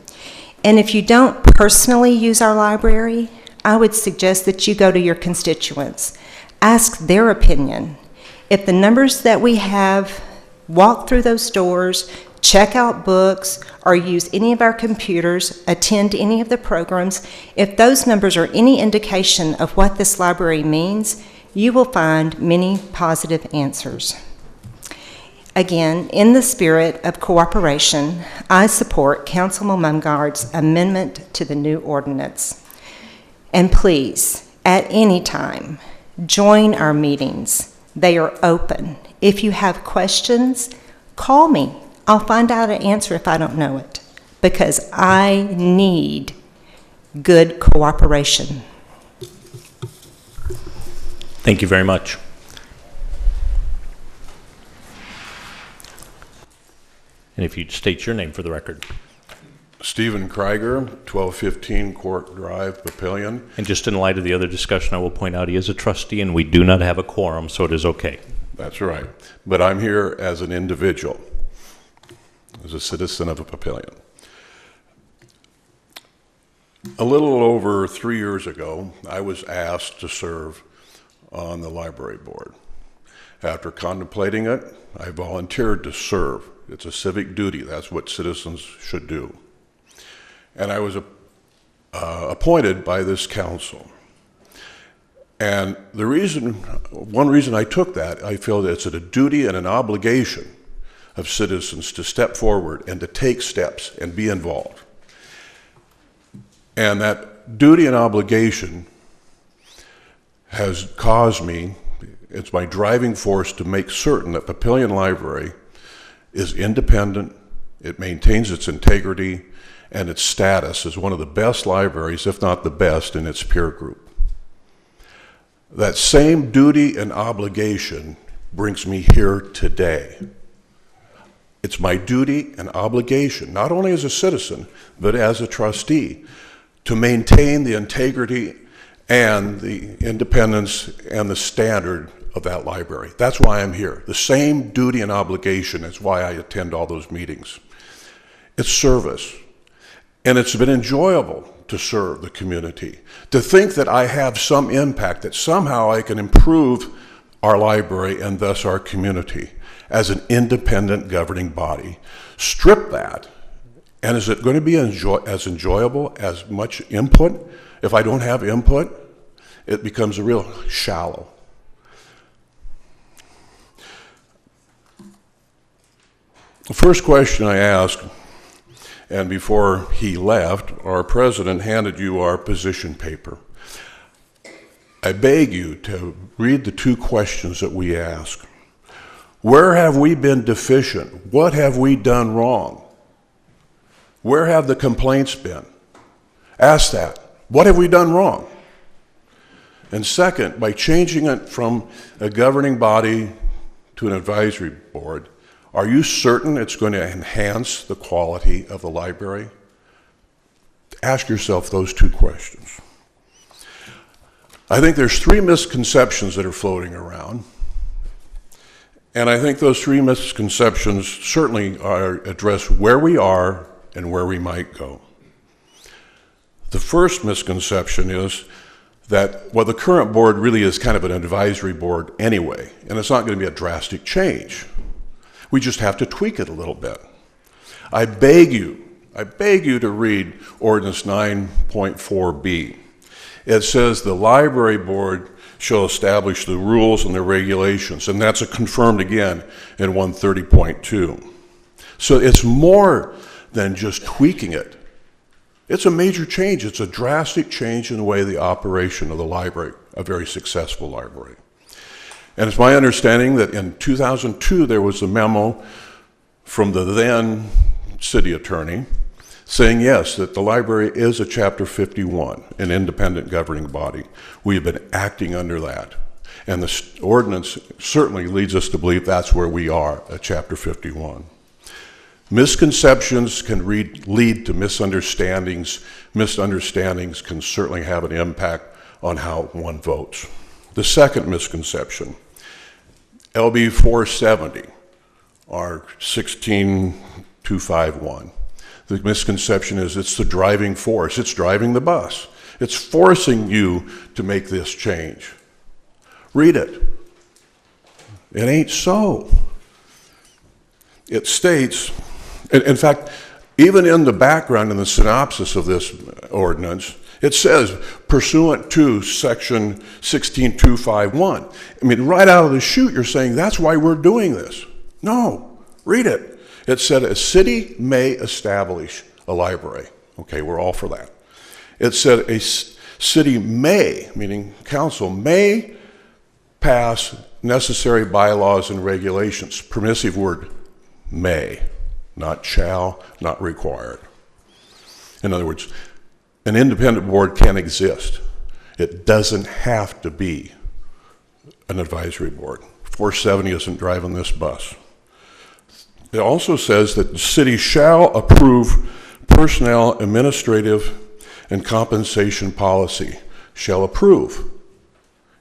And if you don't personally use our library, I would suggest that you go to your constituents. Ask their opinion. If the numbers that we have, walk through those doors, check out books, or use any of our computers, attend any of the programs, if those numbers are any indication of what this library means, you will find many positive answers. Again, in the spirit of cooperation, I support Councilman Mumgard's amendment to the new ordinance. And please, at any time, join our meetings. They are open. If you have questions, call me. I'll find out an answer if I don't know it, because I need good cooperation. Thank you very much. And if you'd state your name for the record. Stephen Krieger, 1215 Court Drive, Papillion. And just in light of the other discussion, I will point out he is a trustee and we do not have a quorum, so it is okay. That's right. But I'm here as an individual, as a citizen of a Papillion. A little over 3 years ago, I was asked to serve on the library board. After contemplating it, I volunteered to serve. It's a civic duty. That's what citizens should do. And I was appointed by this council. And one reason I took that, I feel that it's a duty and an obligation of citizens to step forward and to take steps and be involved. And that duty and obligation has caused me, it's my driving force to make certain that Papillion Library is independent, it maintains its integrity, and its status as one of the best libraries, if not the best, in its peer group. That same duty and obligation brings me here today. It's my duty and obligation, not only as a citizen, but as a trustee, to maintain the integrity and the independence and the standard of that library. That's why I'm here. The same duty and obligation is why I attend all those meetings. It's service. And it's been enjoyable to serve the community, to think that I have some impact, that somehow I can improve our library and thus our community as an independent governing body. Strip that, and is it going to be as enjoyable, as much input? If I don't have input, it becomes real shallow. The first question I asked, and before he left, our president handed you our position paper. I beg you to read the two questions that we ask. Where have we been deficient? What have we done wrong? Where have the complaints been? Ask that. What have we done wrong? And second, by changing it from a governing body to an advisory board, are you certain it's going to enhance the quality of the library? Ask yourself those two questions. I think there's three misconceptions that are floating around. And I think those three misconceptions certainly address where we are and where we might go. The first misconception is that, well, the current board really is kind of an advisory board anyway, and it's not going to be a drastic change. We just have to tweak it a little bit. I beg you to read Ordinance 9.4b. It says the library board shall establish the rules and the regulations, and that's confirmed again in 130.2. So it's more than just tweaking it. It's a major change. It's a drastic change in the way the operation of the library, a very successful library. And it's my understanding that in 2002 there was a memo from the then city attorney saying, yes, that the library is a Chapter 51, an independent governing body. We have been acting under that. And the ordinance certainly leads us to believe that's where we are, at Chapter 51. Misconceptions can lead to misunderstandings. Misunderstandings can certainly have an impact on how one votes. The second misconception, LB 470, or 16251. The misconception is it's the driving force. It's driving the bus. It's forcing you to make this change. Read it. It ain't so. It states, in fact, even in the background, in the synopsis of this ordinance, it says, pursuant to section 16251. I mean, right out of the chute, you're saying that's why we're doing this. No, read it. It said a city may establish a library. Okay, we're all for that. It said a city may, meaning council, may pass necessary bylaws and regulations. Permissive word, may. Not shall, not required. In other words, an independent board can exist. It doesn't have to be an advisory board. 470 isn't driving this bus. It also says that the city shall approve personnel, administrative, and compensation policy. Shall approve.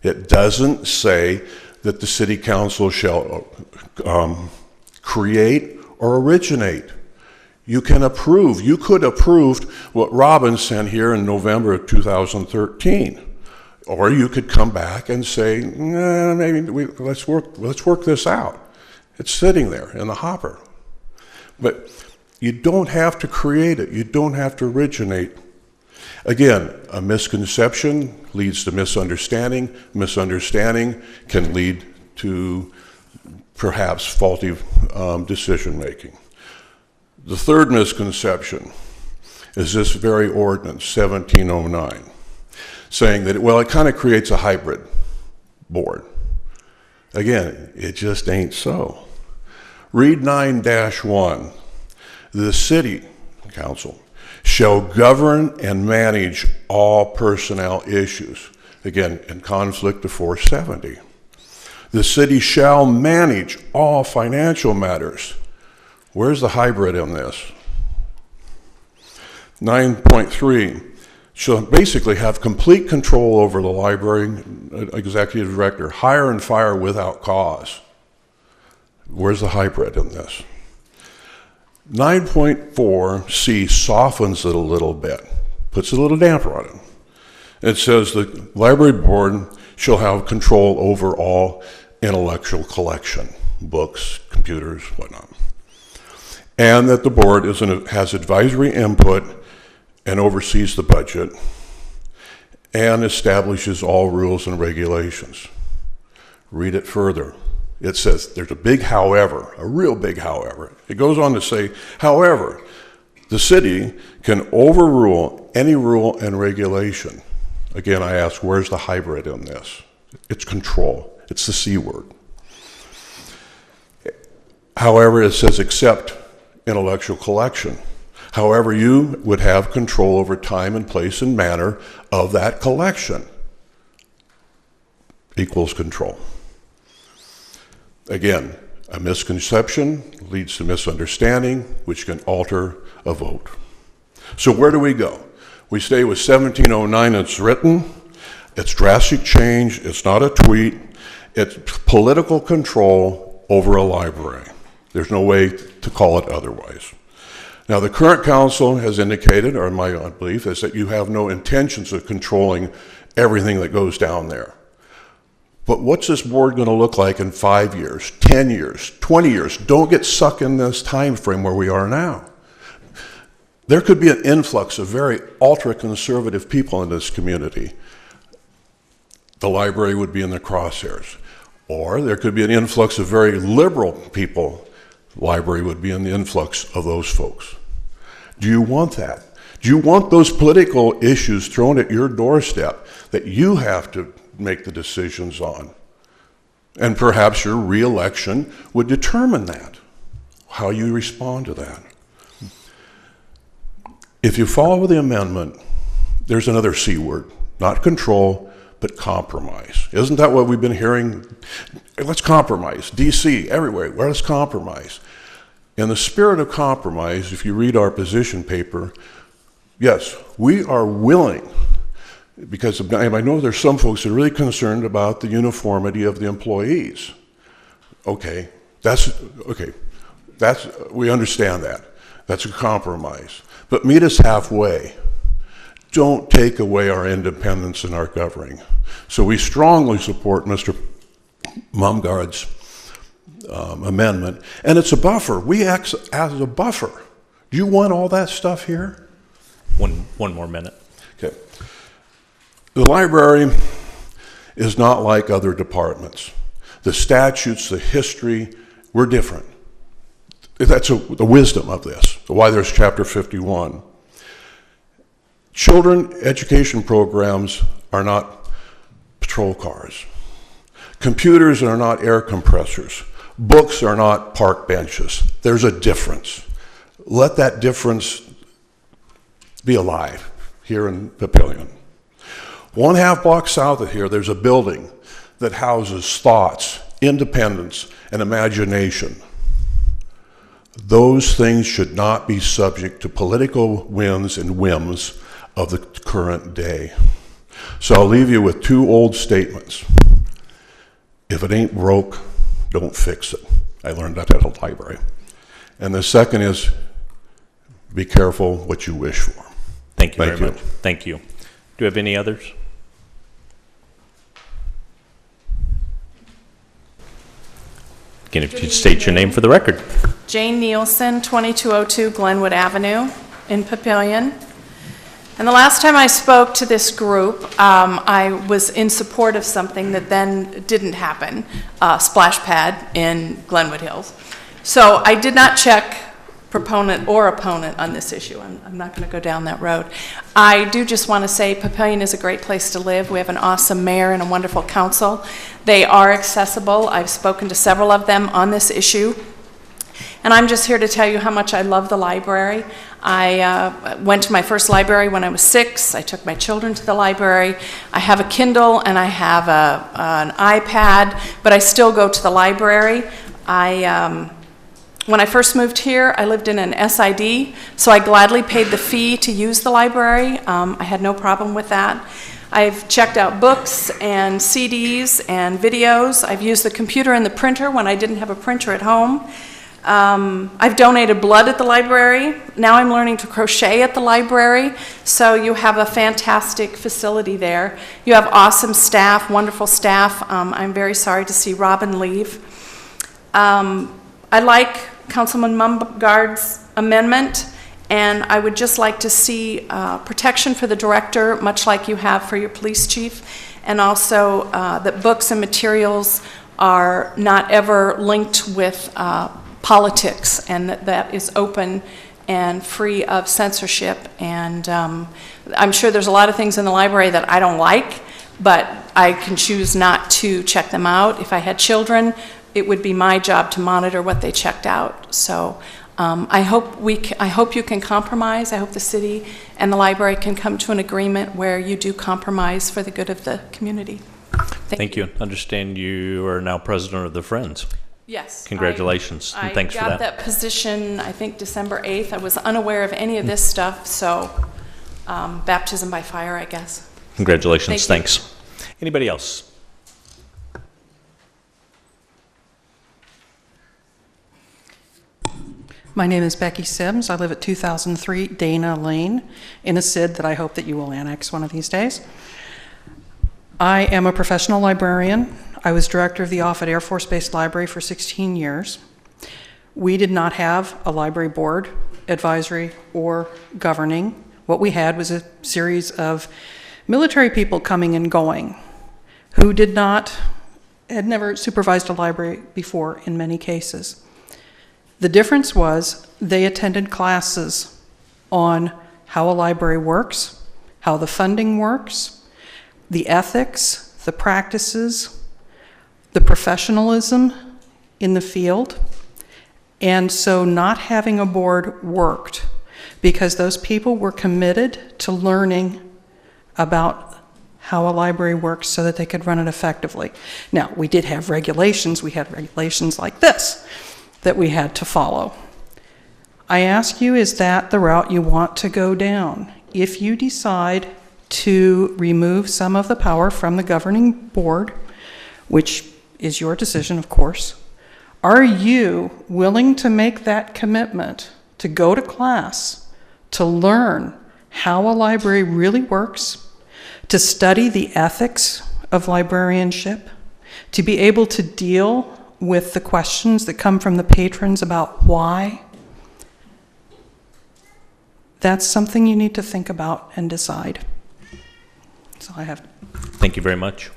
It doesn't say that the city council shall create or originate. You can approve. You could approve what Robin sent here in November of 2013. Or you could come back and say, nah, maybe let's work this out. It's sitting there in the hopper. But you don't have to create it. You don't have to originate. Again, a misconception leads to misunderstanding. Misunderstanding can lead to perhaps faulty decision making. The third misconception is this very ordinance, 1709, saying that, well, it kind of creates a hybrid board. Again, it just ain't so. Read 9-1. The city council shall govern and manage all personnel issues. Again, in conflict to 470. The city shall manage all financial matters. Where's the hybrid in this? 9.3 shall basically have complete control over the library executive director, hire and fire without cause. Where's the hybrid in this? 9.4C softens it a little bit, puts a little damper on it. It says the library board shall have control over all intellectual collection, books, computers, whatnot. And that the board has advisory input and oversees the budget and establishes all rules and regulations. Read it further. It says, there's a big however, a real big however. It goes on to say, however, the city can overrule any rule and regulation. Again, I ask, where's the hybrid in this? It's control. It's the C word. However, it says except intellectual collection. However, you would have control over time and place and manner of that collection. Equals control. Again, a misconception leads to misunderstanding, which can alter a vote. So where do we go? We stay with 1709. It's written. It's drastic change. It's not a tweet. It's political control over a library. There's no way to call it otherwise. Now, the current council has indicated, or my belief, is that you have no intentions of controlling everything that goes down there. But what's this board going to look like in 5 years, 10 years, 20 years? Don't get sucked in this time frame where we are now. There could be an influx of very ultra-conservative people in this community. The library would be in the crosshairs. Or there could be an influx of very liberal people. The library would be in the influx of those folks. Do you want that? Do you want those political issues thrown at your doorstep that you have to make the decisions on? And perhaps your re-election would determine that, how you respond to that. If you follow the amendment, there's another C word, not control, but compromise. Isn't that what we've been hearing? Let's compromise. DC, everywhere, let's compromise. In the spirit of compromise, if you read our position paper, yes, we are willing, because I know there's some folks that are really concerned about the uniformity of the employees. Okay, we understand that. That's a compromise. But meet us halfway. Don't take away our independence in our governing. So we strongly support Mr. Mumgard's amendment, and it's a buffer. We act as a buffer. Do you want all that stuff here? One more minute. Okay. The library is not like other departments. The statutes, the history, we're different. That's the wisdom of this, why there's Chapter 51. Children education programs are not patrol cars. Computers are not air compressors. Books are not park benches. There's a difference. Let that difference be alive here in Papillion. 1/2 block south of here, there's a building that houses thoughts, independence, and imagination. Those things should not be subject to political whims and whims of the current day. So I'll leave you with 2 old statements. If it ain't broke, don't fix it. I learned that at a library. And the second is, be careful what you wish for. Thank you very much. Thank you. Do you have any others? Again, if you'd state your name for the record. Jane Nielsen, 2202 Glenwood Avenue in Papillion. And the last time I spoke to this group, I was in support of something that then didn't happen, splash pad in Glenwood Hills. So I did not check proponent or opponent on this issue. I'm not going to go down that road. I do just want to say Papillion is a great place to live. We have an awesome mayor and a wonderful council. They are accessible. I've spoken to several of them on this issue. And I'm just here to tell you how much I love the library. I went to my first library when I was 6. I took my children to the library. I have a Kindle and I have an iPad, but I still go to the library. When I first moved here, I lived in an SID, so I gladly paid the fee to use the library. I had no problem with that. I've checked out books and CDs and videos. I've used the computer and the printer when I didn't have a printer at home. I've donated blood at the library. Now I'm learning to crochet at the library. So you have a fantastic facility there. You have awesome staff, wonderful staff. I'm very sorry to see Robin leave. I like Councilman Mumgard's amendment, and I would just like to see protection for the director, much like you have for your police chief, and also that books and materials are not ever linked with politics, and that is open and free of censorship. And I'm sure there's a lot of things in the library that I don't like, but I can choose not to check them out. If I had children, it would be my job to monitor what they checked out. So I hope you can compromise. I hope the city and the library can come to an agreement where you do compromise for the good of the community. Thank you. Understand you are now president of the Friends. Yes. Congratulations, and thanks for that. I got that position, I think, December 8th. I was unaware of any of this stuff, so baptism by fire, I guess. Congratulations. Thank you. Thanks. Anybody else? My name is Becky Sims. I live at 2003 Dana Lane in a SID that I hope that you will annex one of these days. I am a professional librarian. I was director of the Offutt Air Force Base Library for 16 years. We did not have a library board, advisory, or governing. What we had was a series of military people coming and going who had never supervised a library before in many cases. The difference was they attended classes on how a library works, how the funding works, the ethics, the practices, the professionalism in the field. And so not having a board worked because those people were committed to learning about how a library works so that they could run it effectively. Now, we did have regulations. We had regulations like this that we had to follow. I ask you, is that the route you want to go down? If you decide to remove some of the power from the governing board, which is your decision, of course, are you willing to make that commitment to go to class, to learn how a library really works, to study the ethics of librarianship, to be able to deal with the questions that come from the patrons about why? That's something you need to think about and decide. So I have. Thank you very much.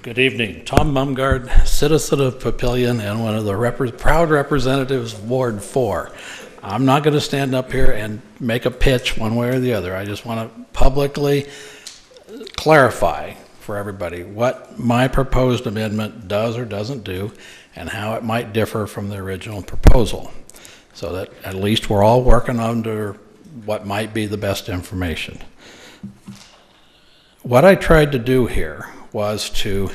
Good evening. Tom Mumgard, citizen of Papillion and one of the proud representatives of Ward 4. I'm not going to stand up here and make a pitch one way or the other. I just want to publicly clarify for everybody what my proposed amendment does or doesn't do and how it might differ from the original proposal, so that at least we're all working under what might be the best information. What I tried to do here was to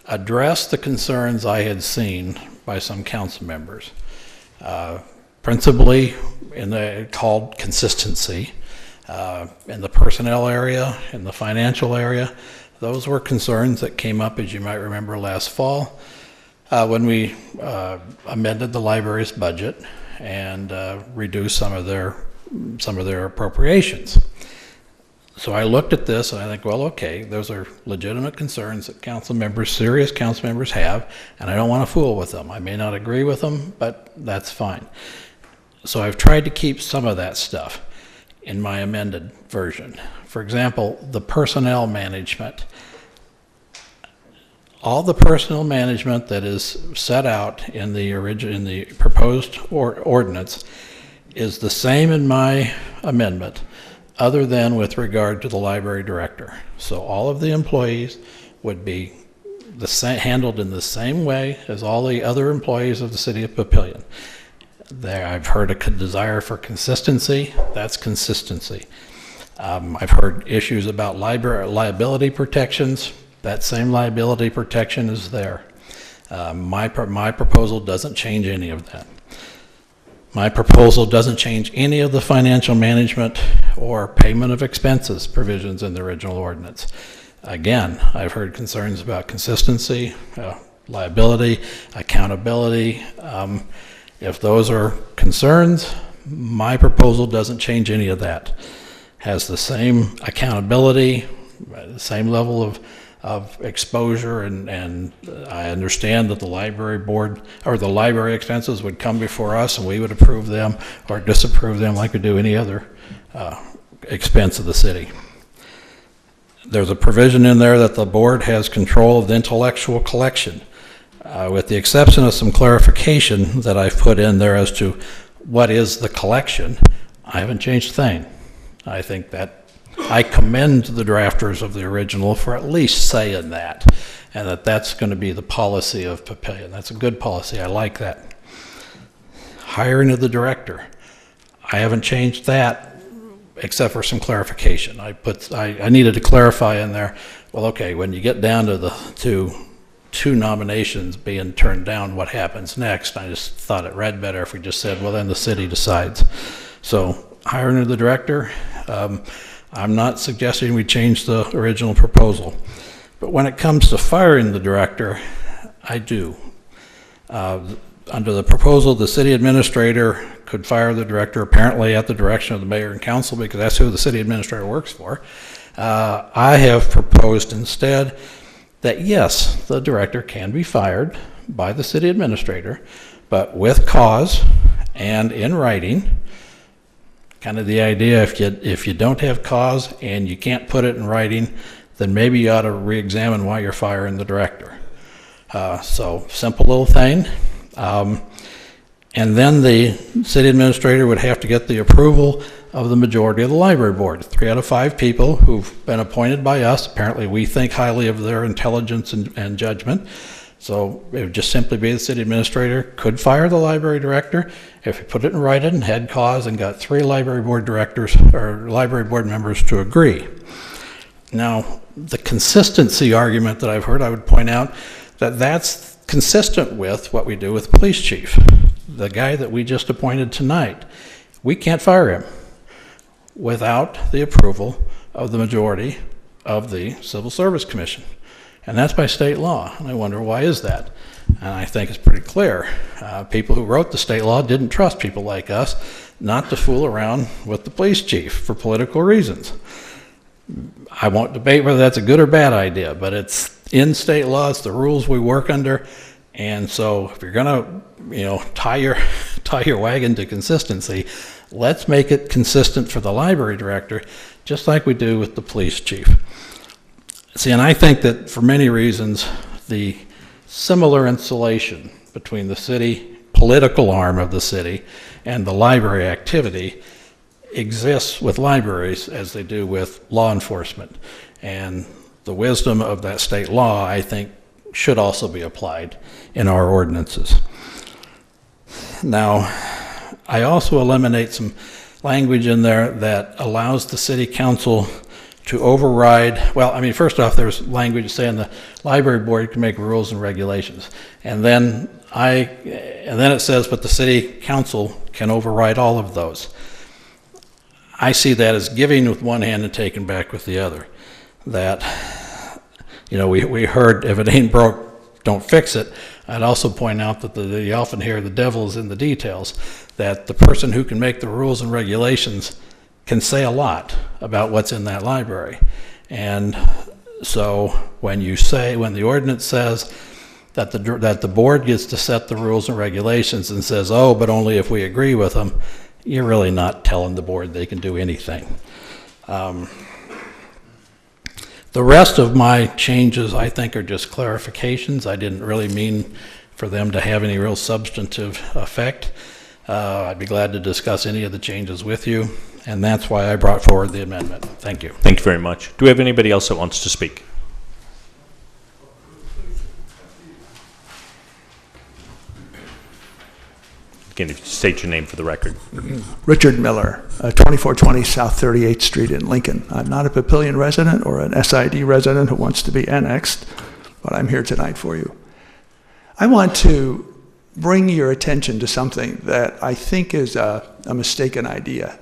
address the concerns I had seen by some council members, principally called consistency, in the personnel area, in the financial area. Those were concerns that came up, as you might remember, last fall when we amended the library's budget and reduced some of their appropriations. So I looked at this and I think, well, okay, those are legitimate concerns that serious council members have, and I don't want to fool with them. I may not agree with them, but that's fine. So I've tried to keep some of that stuff in my amended version. For example, the personnel management. All the personnel management that is set out in the proposed ordinance is the same in my amendment, other than with regard to the library director. So all of the employees would be handled in the same way as all the other employees of the city of Papillion. I've heard a desire for consistency. That's consistency. I've heard issues about liability protections. That same liability protection is there. My proposal doesn't change any of that. My proposal doesn't change any of the financial management or payment of expenses provisions in the original ordinance. Again, I've heard concerns about consistency, liability, accountability. If those are concerns, my proposal doesn't change any of that. Has the same accountability, the same level of exposure, and I understand that the library board or the library expenses would come before us and we would approve them or disapprove them like we do any other expense of the city. There's a provision in there that the board has control of the intellectual collection, with the exception of some clarification that I've put in there as to what is the collection. I haven't changed a thing. I think that I commend the drafters of the original for at least saying that. and that's going to be the policy of Papillion. That's a good policy. I like that. Hiring of the director. I haven't changed that except for some clarification. I needed to clarify in there, well, okay, when you get down to the two nominations being turned down, what happens next? I just thought it read better if we just said, well, then the city decides. So hiring of the director, I'm not suggesting we change the original proposal. But when it comes to firing the director, I do. Under the proposal, the city administrator could fire the director apparently at the direction of the mayor and council because that's who the city administrator works for. I have proposed instead that yes, the director can be fired by the city administrator, but with cause and in writing. Kind of the idea, if you don't have cause and you can't put it in writing, then maybe you ought to re-examine why you're firing the director. So simple little thing. And then the city administrator would have to get the approval of the majority of the library board. 3 out of 5 people who've been appointed by us. Apparently we think highly of their intelligence and judgment. So it would just simply be the city administrator could fire the library director if he put it in writing and had cause and got 3 library board directors or library board members to agree. Now, the consistency argument that I've heard, I would point out that that's consistent with what we do with the police chief. The guy that we just appointed tonight, we can't fire him without the approval of the majority of the Civil Service Commission. And that's by state law. And I wonder, why is that? And I think it's pretty clear. People who wrote the state law didn't trust people like us not to fool around with the police chief for political reasons. I won't debate whether that's a good or bad idea, but it's in state law, it's the rules we work under. And so if you're gonna, tie your wagon to consistency, let's make it consistent for the library director, just like we do with the police chief. See, and I think that for many reasons, the similar insulation between the city, political arm of the city, and the library activity exists with libraries as they do with law enforcement. And the wisdom of that state law, I think, should also be applied in our ordinances. Now, I also eliminate some language in there that allows the city council to override, well, I mean, first off, there's language saying the library board can make rules and regulations. And then it says, but the city council can override all of those. I see that as giving with one hand and taking back with the other. That, we heard if it ain't broke, don't fix it. I'd also point out that you often hear the devil is in the details, that the person who can make the rules and regulations can say a lot about what's in that library. And so when the ordinance says that the board gets to set the rules and regulations and says, oh, but only if we agree with them, you're really not telling the board they can do anything. The rest of my changes, I think, are just clarifications. I didn't really mean for them to have any real substantive effect. I'd be glad to discuss any of the changes with you, and that's why I brought forward the amendment. Thank you. Thank you very much. Do we have anybody else that wants to speak? Again, if you state your name for the record. Richard Miller, 2420 South 38th Street in Lincoln. I'm not a Papillion resident or an SID resident who wants to be annexed, but I'm here tonight for you. I want to bring your attention to something that I think is a mistaken idea.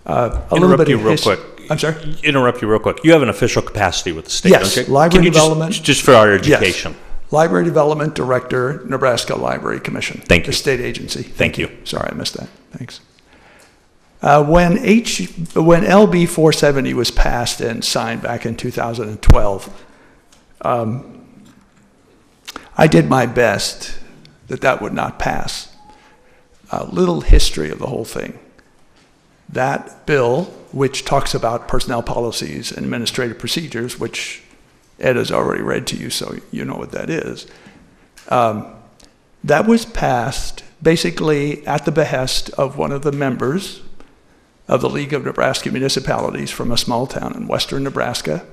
Interrupt you real quick. I'm sorry? Interrupt you real quick. You have an official capacity with the state, yes, don't you? Library development. Just for our education. Yes. Library Development Director, Nebraska Library Commission. Thank you. The state agency. Thank you. Sorry, I missed that. Thanks. When LB 470 was passed and signed back in 2012, I did my best that would not pass. A little history of the whole thing. That bill, which talks about personnel policies and administrative procedures, which Ed has already read to you, so you know what that is. That was passed basically at the behest of one of the members of the League of Nebraska Municipalities from a small town in western Nebraska.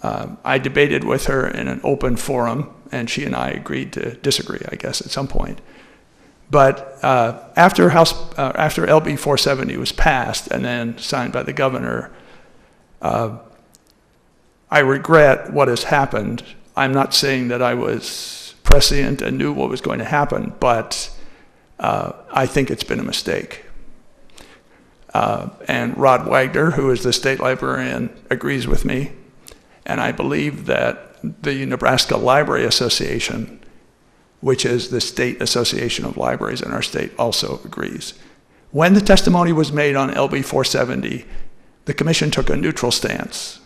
I debated with her in an open forum, and she and I agreed to disagree, I guess, at some point. But after LB 470 was passed and then signed by the governor, I regret what has happened. I'm not saying that I was prescient and knew what was going to happen, but I think it's been a mistake. And Rod Wagner, who is the state librarian, agrees with me. And I believe that the Nebraska Library Association, which is the state association of libraries in our state, also agrees. When the testimony was made on LB 470, the commission took a neutral stance.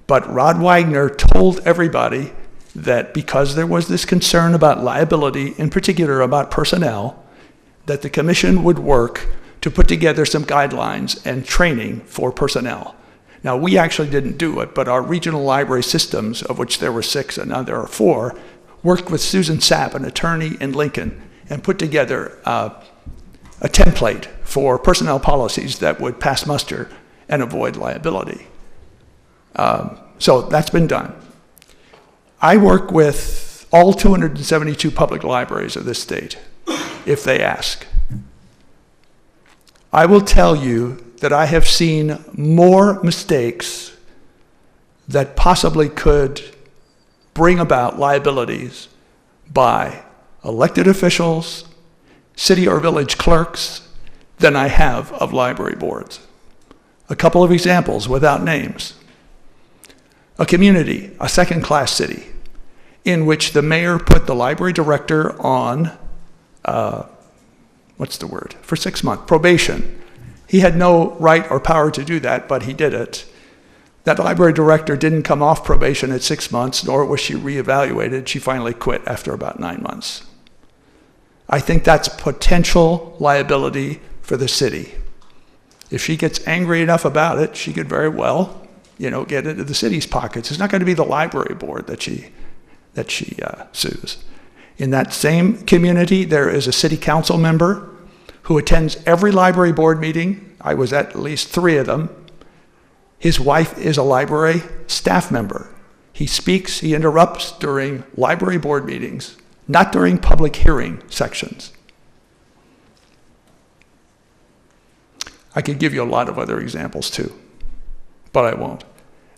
But Rod Wagner told everybody that because there was this concern about liability, in particular about personnel, that the commission would work to put together some guidelines and training for personnel. Now, we actually didn't do it, but our regional library systems, of which there were 6 and now there are 4, worked with Susan Sapp, an attorney in Lincoln, and put together a template for personnel policies that would pass muster and avoid liability. So that's been done. I work with all 272 public libraries of this state, if they ask. I will tell you that I have seen more mistakes that possibly could bring about liabilities by elected officials, city or village clerks, than I have of library boards. A couple of examples without names. A community, a second-class city, in which the mayor put the library director on, for 6 months, probation. He had no right or power to do that, but he did it. That library director didn't come off probation at 6 months, nor was she reevaluated. She finally quit after about 9 months. I think that's potential liability for the city. If she gets angry enough about it, she could very well, get into the city's pockets. It's not going to be the library board that she sues. In that same community, there is a city council member who attends every library board meeting. I was at least 3 of them. His wife is a library staff member. He speaks, he interrupts during library board meetings, not during public hearing sections. I could give you a lot of other examples too, but I won't.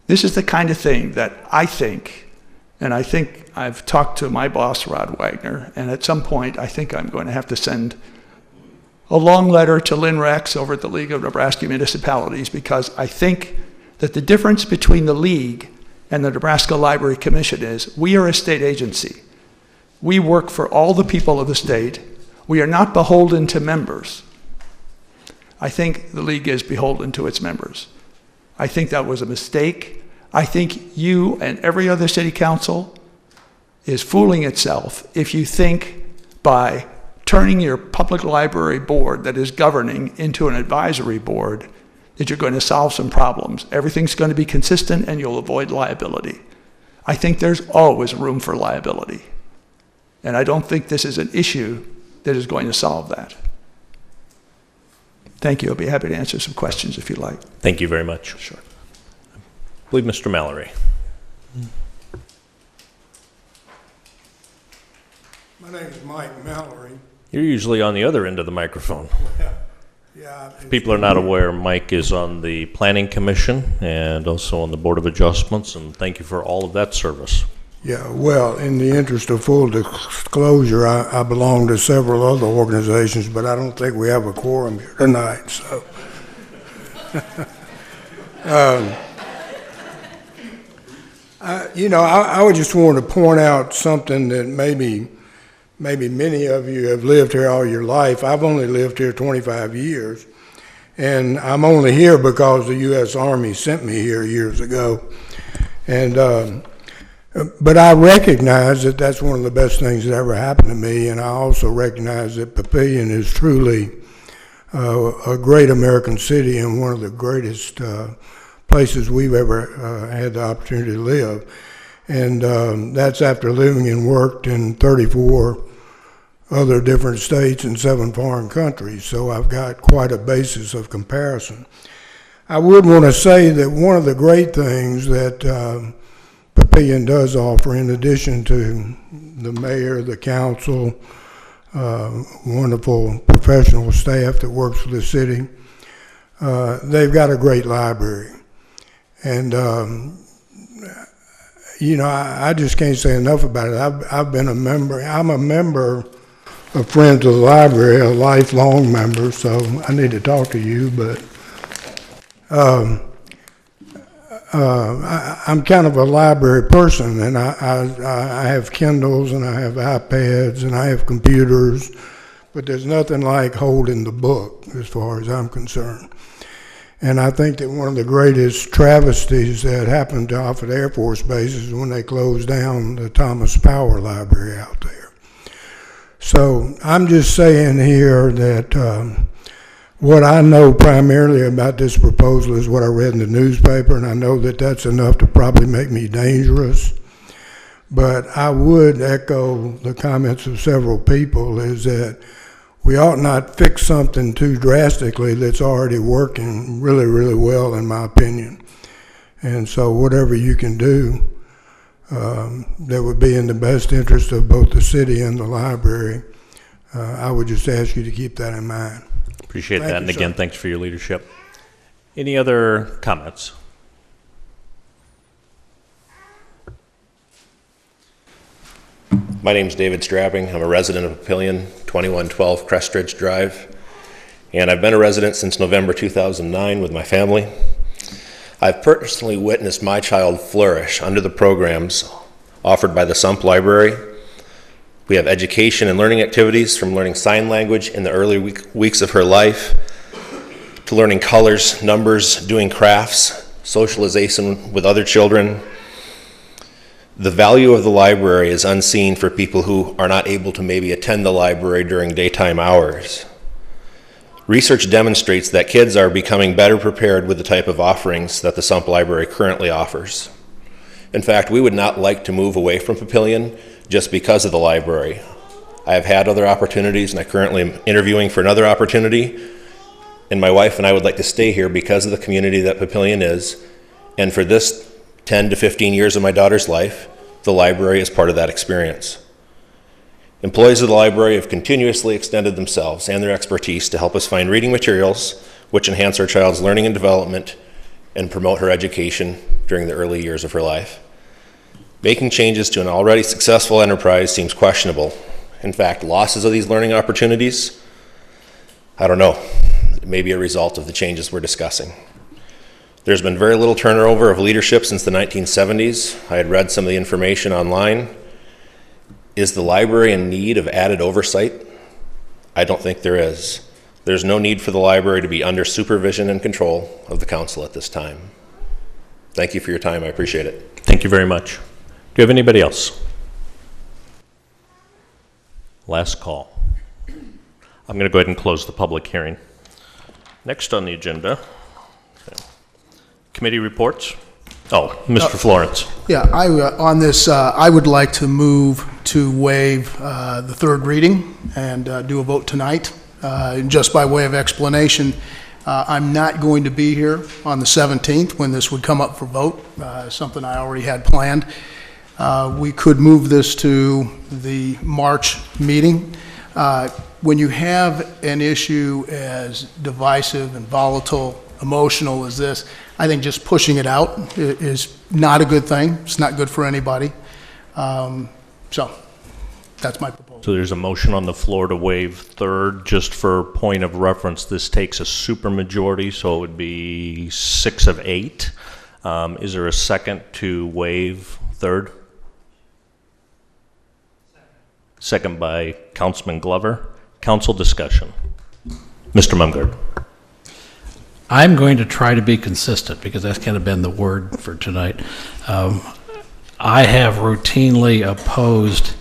This is the kind of thing that I think I've talked to my boss, Rod Wagner, and at some point I think I'm going to have to send a long letter to Lynn Rex over at the League of Nebraska Municipalities, because I think that the difference between the League and the Nebraska Library Commission is we are a state agency. We work for all the people of the state. We are not beholden to members. I think the League is beholden to its members. I think that was a mistake. I think you and every other city council is fooling itself if you think by turning your public library board that is governing into an advisory board that you're going to solve some problems. Everything's going to be consistent and you'll avoid liability. I think there's always room for liability. And I don't think this is an issue that is going to solve that. Thank you. I'll be happy to answer some questions if you like. Thank you very much. Sure. I believe Mr. Mallory. My name is Mike Mallory. You're usually on the other end of the microphone. Yeah. If people are not aware, Mike is on the Planning Commission and also on the Board of Adjustments, and thank you for all of that service. Yeah, well, in the interest of full disclosure, I belong to several other organizations, but I don't think we have a quorum here tonight, so. I would just want to point out something that maybe many of you have lived here all your life. I've only lived here 25 years, and I'm only here because the U.S. Army sent me here years ago. And but I recognize that that's one of the best things that ever happened to me, and I also recognize that Papillion is truly a great American city and one of the greatest places we've ever had the opportunity to live. And that's after living and worked in 34 other different states and 7 foreign countries, so I've got quite a basis of comparison. I would want to say that one of the great things that Papillion does offer, in addition to the mayor, the council, wonderful professional staff that works for the city, they've got a great library. And, you know, I just can't say enough about it. I've been a member. I'm a member of Friends of the Library, a lifelong member, so I need to talk to you, but I'm kind of a library person, and I have Kindles, and I have iPads, and I have computers, but there's nothing like holding the book as far as I'm concerned. And I think that one of the greatest travesties that happened to Offutt Air Force Base is when they closed down the Thomas Power Library out there. So I'm just saying here that what I know primarily about this proposal is what I read in the newspaper, and I know that that's enough to probably make me dangerous. But I would echo the comments of several people, is that we ought not fix something too drastically that's already working really, really well, in my opinion. And so whatever you can do that would be in the best interest of both the city and the library, I would just ask you to keep that in mind. Appreciate Thank that, you, and again, sir. thanks for your leadership. Any other comments? My name's David Strapping. I'm a resident of Papillion, 2112 Crestridge Drive, and I've been a resident since November 2009 with my family. I've personally witnessed my child flourish under the programs offered by the Sump Library. We have education and learning activities, from learning sign language in the early weeks of her life to learning colors, numbers, doing crafts, socialization with other children. The value of the library is unseen for people who are not able to maybe attend the library during daytime hours. Research demonstrates that kids are becoming better prepared with the type of offerings that the Sump Library currently offers. In fact, we would not like to move away from Papillion just because of the library. I have had other opportunities, and I currently am interviewing for another opportunity, and my wife and I would like to stay here because of the community that Papillion is, and for this 10 to 15 years of my daughter's life, the library is part of that experience. Employees of the library have continuously extended themselves and their expertise to help us find reading materials which enhance our child's learning and development and promote her education during the early years of her life. Making changes to an already successful enterprise seems questionable. In fact, losses of these learning opportunities, I don't know, it may be a result of the changes we're discussing. There's been very little turnover of leadership since the 1970s. I had read some of the information online. Is the library in need of added oversight? I don't think there is. There's no need for the library to be under supervision and control of the council at this time. Thank you for your time. I appreciate it. Thank you very much. Do you have anybody else? Last call. I'm going to go ahead and close the public hearing. Next on the agenda, committee reports. Oh, Mr. Florence. Yeah, on this, I would like to move to waive the third reading and do a vote tonight. Just by way of explanation, I'm not going to be here on the 17th when this would come up for vote, something I already had planned. We could move this to the March meeting. When you have an issue as divisive and volatile, emotional as this, I think just pushing it out is not a good thing. It's not good for anybody. So that's my proposal. So there's a motion on the floor to waive third. Just for point of reference, this takes a supermajority, so it would be 6 of 8. Is there a second to waive third? Second by Councilman Glover. Council discussion. Mr. Mumgard. I'm going to try to be consistent because that's kind of been the word for tonight. I have routinely opposed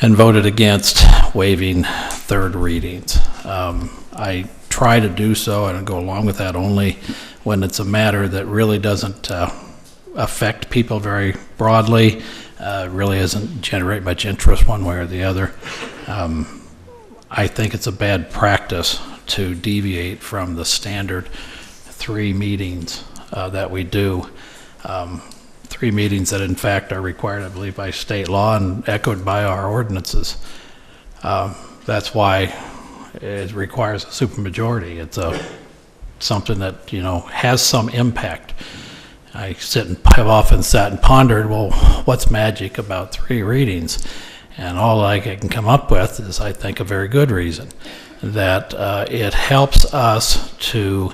and voted against waiving third readings. I try to do so and go along with that only when it's a matter that really doesn't affect people very broadly, really doesn't generate much interest one way or the other. I think it's a bad practice to deviate from the standard 3 meetings that we do. 3 meetings that in fact are required, I believe, by state law and echoed by our ordinances. That's why it requires a supermajority. It's something that, you know, has some impact. I have often sat and pondered, well, what's magic about 3 readings? And all I can come up with is, I think, a very good reason, that it helps us to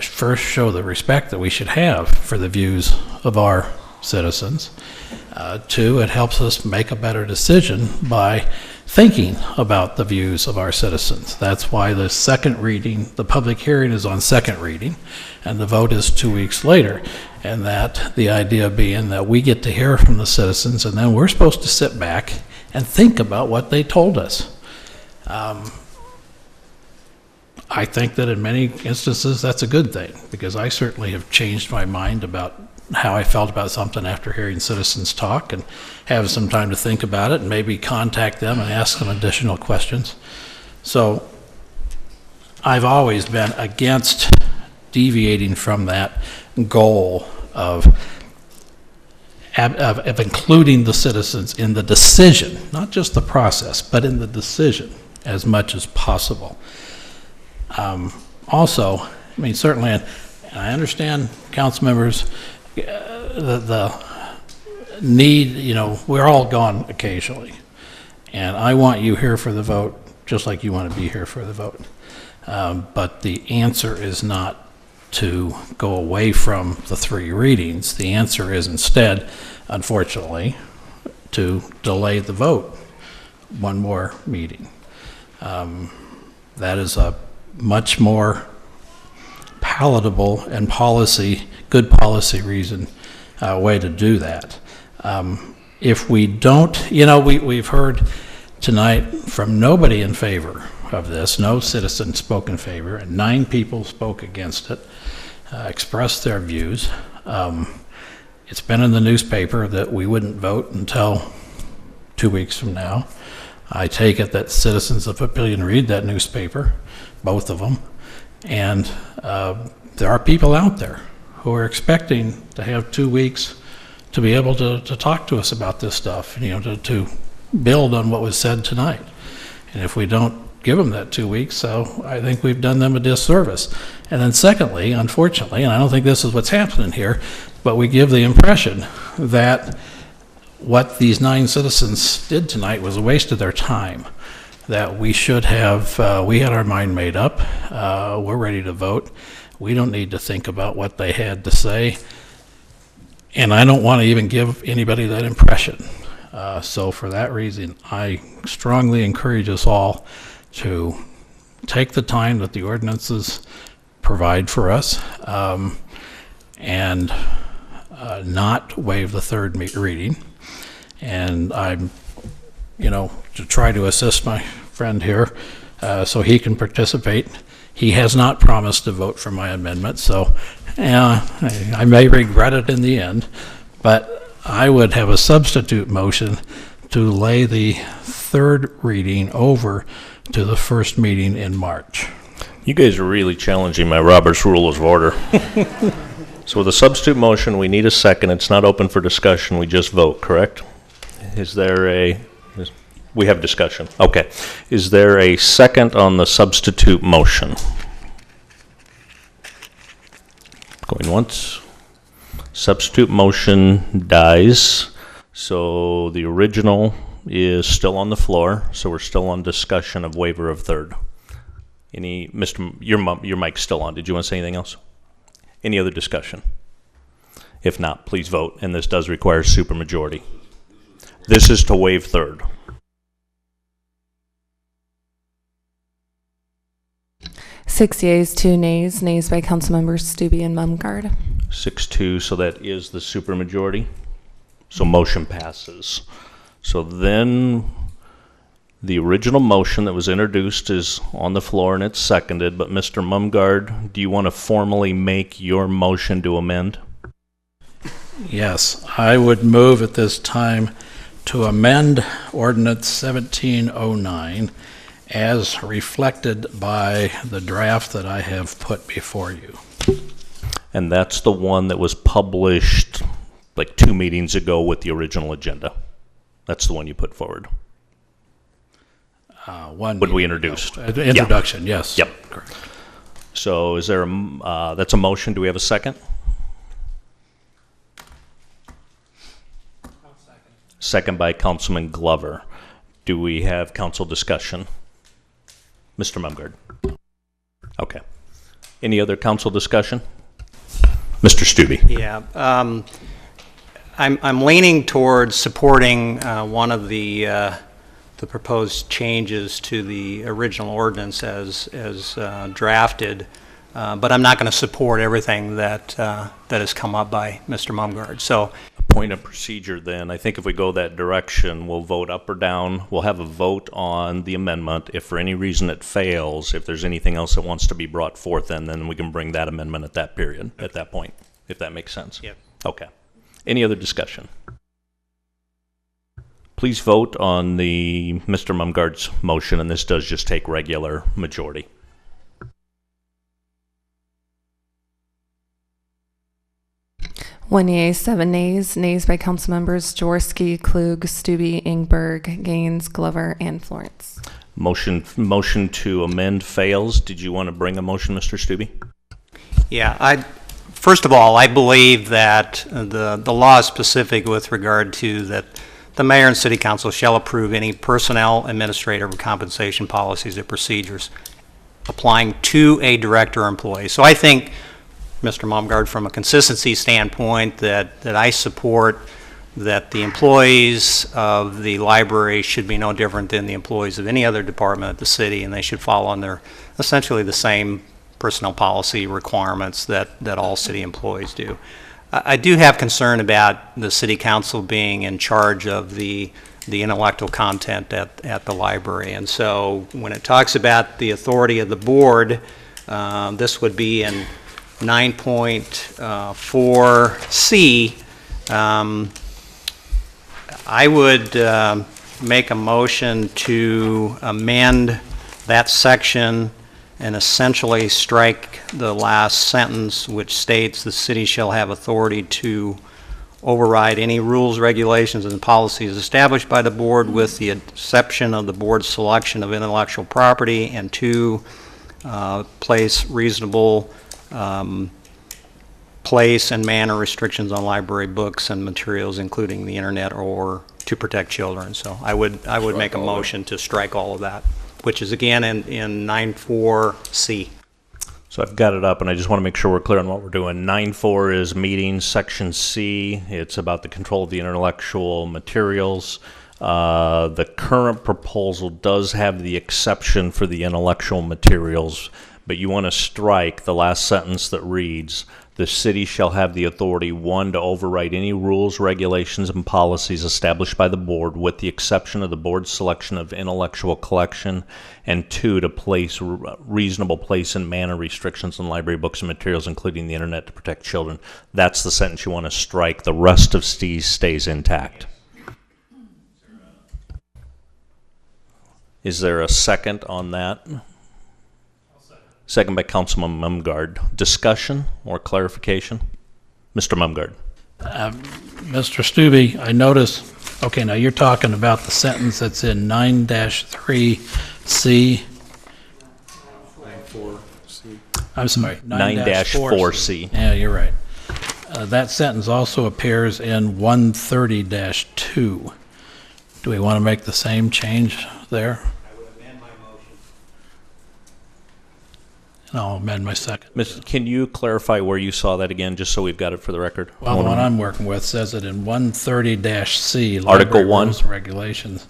first show the respect that we should have for the views of our citizens. 2, it helps us make a better decision by thinking about the views of our citizens. That's why the second reading, the public hearing is on second reading, and the vote is 2 weeks later. And that the idea being that we get to hear from the citizens, and then we're supposed to sit back and think about what they told us. I think that in many instances that's a good thing, because I certainly have changed my mind about how I felt about something after hearing citizens talk, and have some time to think about it and maybe contact them and ask them additional questions. So I've always been against deviating from that goal of including the citizens in the decision, not just the process, but in the decision as much as possible. Also, I mean, certainly, and I understand council members, the need, you know, we're all gone occasionally, and I want you here for the vote just like you want to be here for the vote. But the answer is not to go away from the 3 readings. The answer is instead, unfortunately, to delay the vote 1 more meeting. That is a much more palatable and good policy reason way to do that. If we don't, you know, we've heard tonight from nobody in favor of this. No citizen spoke in favor, and 9 people spoke against it, expressed their views. It's been in the newspaper that we wouldn't vote until 2 weeks from now. I take it that citizens of Papillion read that newspaper, both of them, and there are people out there who are expecting to have 2 weeks to be able to talk to us about this stuff, you know, to build on what was said tonight. And if we don't give them that 2 weeks, so I think we've done them a disservice. And then secondly, unfortunately, and I don't think this is what's happening here, but we give the impression that what these 9 citizens did tonight was a waste of their time, that we should have, we had our mind made up, we're ready to vote, we don't need to think about what they had to say, and I don't want to even give anybody that impression. So for that reason, I strongly encourage us all to take the time that the ordinances provide for us, and not waive the 3rd reading. And I'm, you know, to try to assist my friend here so he can participate. He has not promised to vote for my amendment, so I may regret it in the end, but I would have a substitute motion to lay the 3rd reading over to the 1st meeting in March. You guys are really challenging my Robert's Rules of Order. So with a substitute motion, we need a second. It's not open for discussion. We just vote, correct? Is there we have discussion. Okay. Is there a second on the substitute motion? Going once. Substitute motion dies. So the original is still on the floor. So we're still on discussion of waiver of 3rd. Your mic's still on. Did you want to say anything else? Any other discussion? If not, please vote. And this does require supermajority. This is to waive 3rd. Six yeas, 2 nays. Nays by Councilmembers Stubbe and Mumgard. 6-2, so that is the supermajority. So motion passes. So then the original motion that was introduced is on the floor and it's seconded, but Mr. Mumgard, do you want to formally make your motion to amend? Yes, I would move at this time to amend Ordinance 1709 as reflected by the draft that I have put before you. And that's the one that was published like 2 meetings ago with the original agenda. That's the one you put forward. One What we introduced. The introduction, yes. Yep. Correct. So is there that's a motion. Do we have a second? Second by Councilman Glover. Do we have council discussion? Mr. Mumgard. Okay. Any other council discussion? Mr. Stubbe. Yeah. I'm leaning towards supporting one of the proposed changes to the original ordinance as drafted, but I'm not going to support everything that has come up by Mr. Mumgard. So, Point of procedure then, I think if we go that direction, we'll vote up or down. We'll have a vote on the amendment. If for any reason it fails, if there's anything else that wants to be brought forth, then we can bring that amendment at that period, at that point, if that makes sense. Yep. Okay. Any other discussion? Please vote on the Mr. Mumgard's motion, and this does just take regular majority. One yea, 7 nays. Nays by council members Jaworski, Klug, Stubbe, Ingberg, Gaines, Glover, and Florence. Motion to amend fails. Did you want to bring a motion, Mr. Stubbe? yeah, first of all, I believe that the law is specific with regard to that the mayor and city council shall approve any personnel, administrative, or compensation policies or procedures applying to a director or employee. So I think, Mr. Mumgard, from a consistency standpoint, that I support that the employees of the library should be no different than the employees of any other department at the city, and they should follow under essentially the same personnel policy requirements that all city employees do. I do have concern about the city council being in charge of the intellectual content at the library, and so when it talks about the authority of the board, this would be in 9.4C. I would make a motion to amend that section and essentially strike the last sentence, which states the city shall have authority to override any rules, regulations, and policies established by the board with the exception of the board's selection of intellectual property, and to place reasonable place and manner restrictions on library books and materials, including the internet, or to protect children. So I would make a motion to strike all of that, which is again in 9.4C. So I've got it up, and I just want to make sure we're clear on what we're doing. 9.4 is meetings. Section C, it's about the control of the intellectual materials. The current proposal does have the exception for the intellectual materials, but you want to strike the last sentence that reads, the city shall have the authority, 1, to override any rules, regulations, and policies established by the board with the exception of the board's selection of intellectual collection, and 2, to place reasonable place and manner restrictions on library books and materials, including the internet, to protect children. That's the sentence you want to strike. The rest of C stays intact. Is there a second on that? Second by Councilman Mumgard. Discussion or clarification? Mr. Mumgard. Mr. Stubbe, I notice, okay, now you're talking about the sentence that's in 9-3C. 9.4C. I'm sorry, 9-4C. Yeah, you're right. That sentence also appears in 130-2. Do we want to make the same change there? And I'll amend my second. Can you clarify where you saw that again, just so we've got it for the record? Well, the one I'm working with says it in 130-C. Article 1? Rules and Regulations.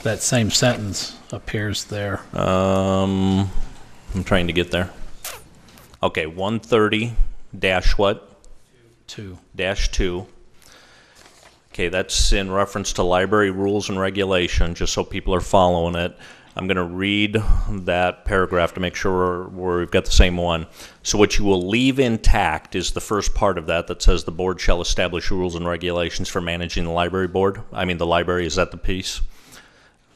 That same sentence appears there. I'm trying to get there. Okay, 130 dash what? 2. Dash 2. Okay, that's in reference to library rules and regulation, just so people are following it. I'm going to read that paragraph to make sure we've got the same one. So what you will leave intact is the first part of that says the board shall establish rules and regulations for managing the library board. I mean the library, is that the piece?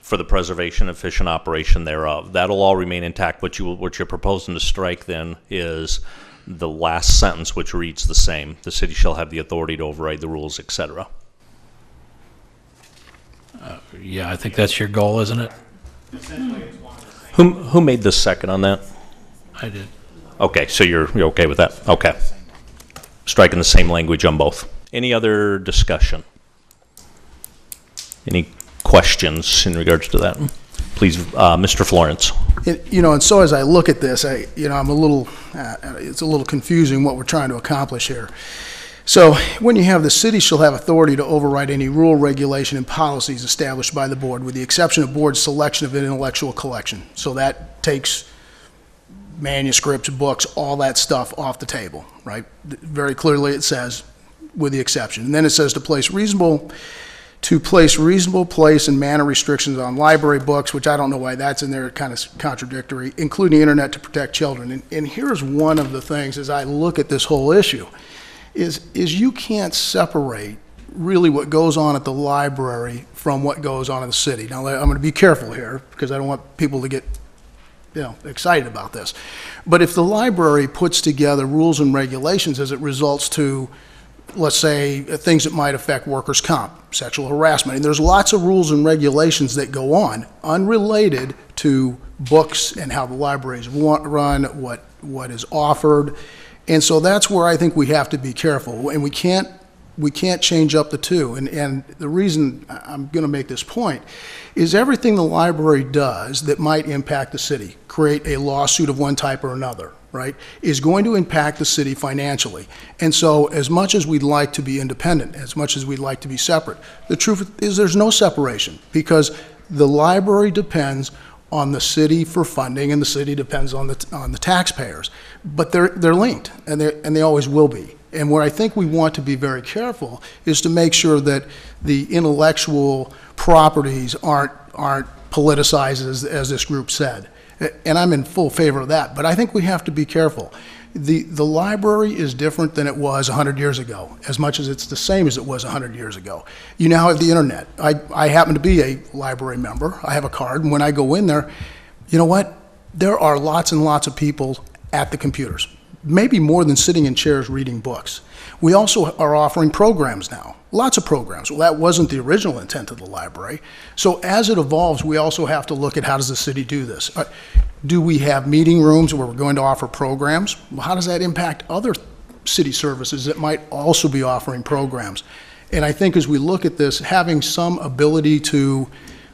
For the preservation and efficient operation thereof. That'll all remain intact. What you're proposing to strike then is the last sentence, which reads the same. The city shall have the authority to override the rules, etc. Yeah, I think that's your goal, isn't it? Who made the second on that? I did. Okay, so you're okay with that? Okay. Striking the same language on both. Any other discussion? Any questions in regards to that? Please, Mr. Florence. And so as I look at this, I'm a little, it's a little confusing what we're trying to accomplish here. So when you have the city shall have authority to override any rule, regulation, and policies established by the board, with the exception of board's selection of intellectual collection. So that takes manuscripts, books, all that stuff off the table, right? Very clearly it says, with the exception. And then it says to place reasonable place and manner restrictions on library books, which I don't know why that's in there, kind of contradictory, including internet to protect children. And here's one of the things as I look at this whole issue, is you can't separate really what goes on at the library from what goes on in the city. Now, I'm going to be careful here because I don't want people to get excited about this. But if the library puts together rules and regulations as it results to, let's say, things that might affect workers' comp, sexual harassment, and there's lots of rules and regulations that go on unrelated to books and how the libraries run, what is offered. And so that's where I think we have to be careful, and we can't change up the two. And the reason I'm going to make this point is everything the library does that might impact the city, create a lawsuit of one type or another, right, is going to impact the city financially. And so as much as we'd like to be independent, as much as we'd like to be separate, the truth is there's no separation, because the library depends on the city for funding, and the city depends on the taxpayers. But they're linked, and they always will be. And where I think we want to be very careful is to make sure that the intellectual properties aren't politicized, as this group said. And I'm in full favor of that, but I think we have to be careful. The library is different than it was 100 years ago, as much as it's the same as it was 100 years ago. You now have the internet. I happen to be a library member. I have a card, and when I go in there, you know what? There are lots and lots of people at the computers, maybe more than sitting in chairs reading books. We also are offering programs now, lots of programs. Well, that wasn't the original intent of the library. So as it evolves, we also have to look at how does the city do this. Do we have meeting rooms where we're going to offer programs? Well, how does that impact other city services that might also be offering programs? And I think as we look at this, having some ability to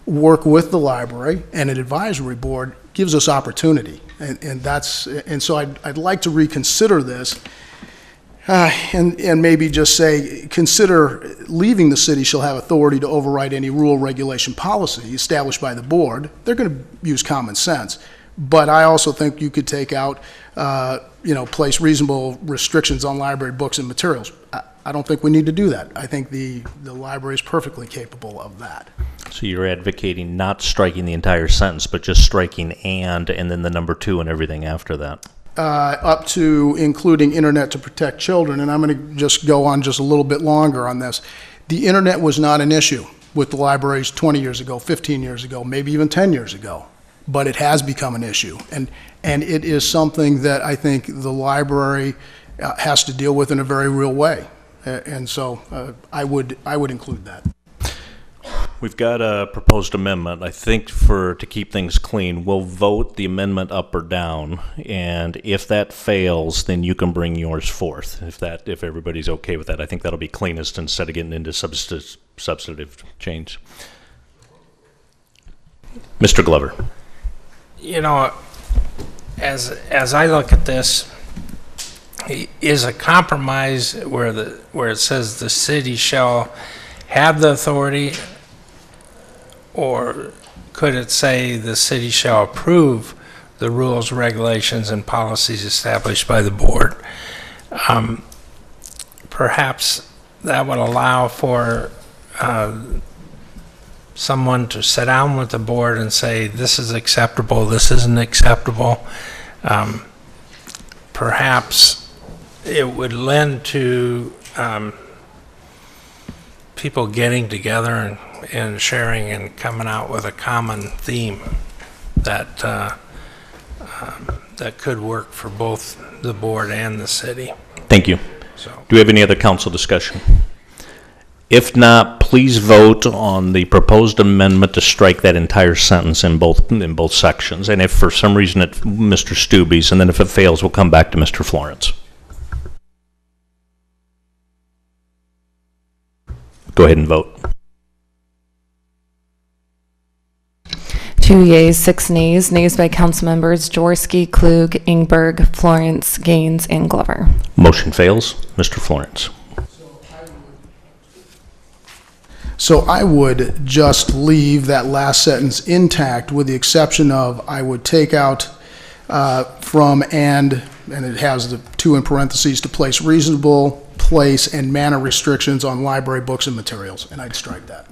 work with the library and an advisory board gives us opportunity. And so I'd like to reconsider this and maybe just say, consider leaving the city shall have authority to override any rule, regulation, policy established by the board. They're going to use common sense. But I also think you could take out, place reasonable restrictions on library books and materials. I don't think we need to do that. I think the library is perfectly capable of that. So you're advocating not striking the entire sentence, but just striking and then the number 2 and everything after that. Up to including internet to protect children, and I'm going to just go on just a little bit longer on this. The internet was not an issue with the libraries 20 years ago, 15 years ago, maybe even 10 years ago. But it has become an issue, and it is something that I think the library has to deal with in a very real way, and so I would include that. We've got a proposed amendment. I think to keep things clean, we'll vote the amendment up or down, and if that fails, then you can bring yours forth. If everybody's okay with that, I think that'll be cleanest instead of getting into substantive change. Mr. Glover. As I look at this, is a compromise where it says the city shall have the authority, or could it say the city shall approve the rules, regulations, and policies established by the board? Perhaps that would allow for someone to sit down with the board and say, this is acceptable, this isn't acceptable. Perhaps it would lend to people getting together and sharing and coming out with a common theme that that could work for both the board and the city. Thank you. So. Do we have any other council discussion? If not, please vote on the proposed amendment to strike that entire sentence in both sections. And if for some reason Mr. Stubbe's, and then if it fails, we'll come back to Mr. Florence. Go ahead and vote. 2 yeas, 6 nays. Nays by council members Jaworski, Klug, Ingberg, Florence, Gaines, and Glover. Motion fails. Mr. Florence. So I would just leave that last sentence intact with the exception of I would take out from and it has the 2 in parentheses to place reasonable place and manner restrictions on library books and materials, and I'd strike that.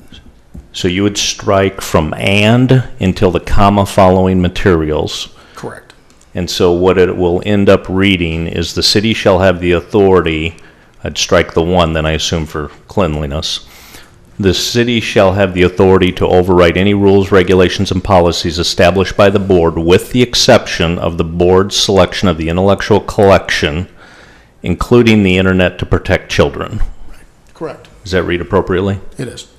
So you would strike from and until the comma following materials. Correct. And so what it will end up reading is the city shall have the authority, I'd strike the 1 then I assume for cleanliness. The city shall have the authority to override any rules, regulations, and policies established by the board with the exception of the board's selection of the intellectual collection, including the internet to protect children. Correct. Does that read appropriately? It is.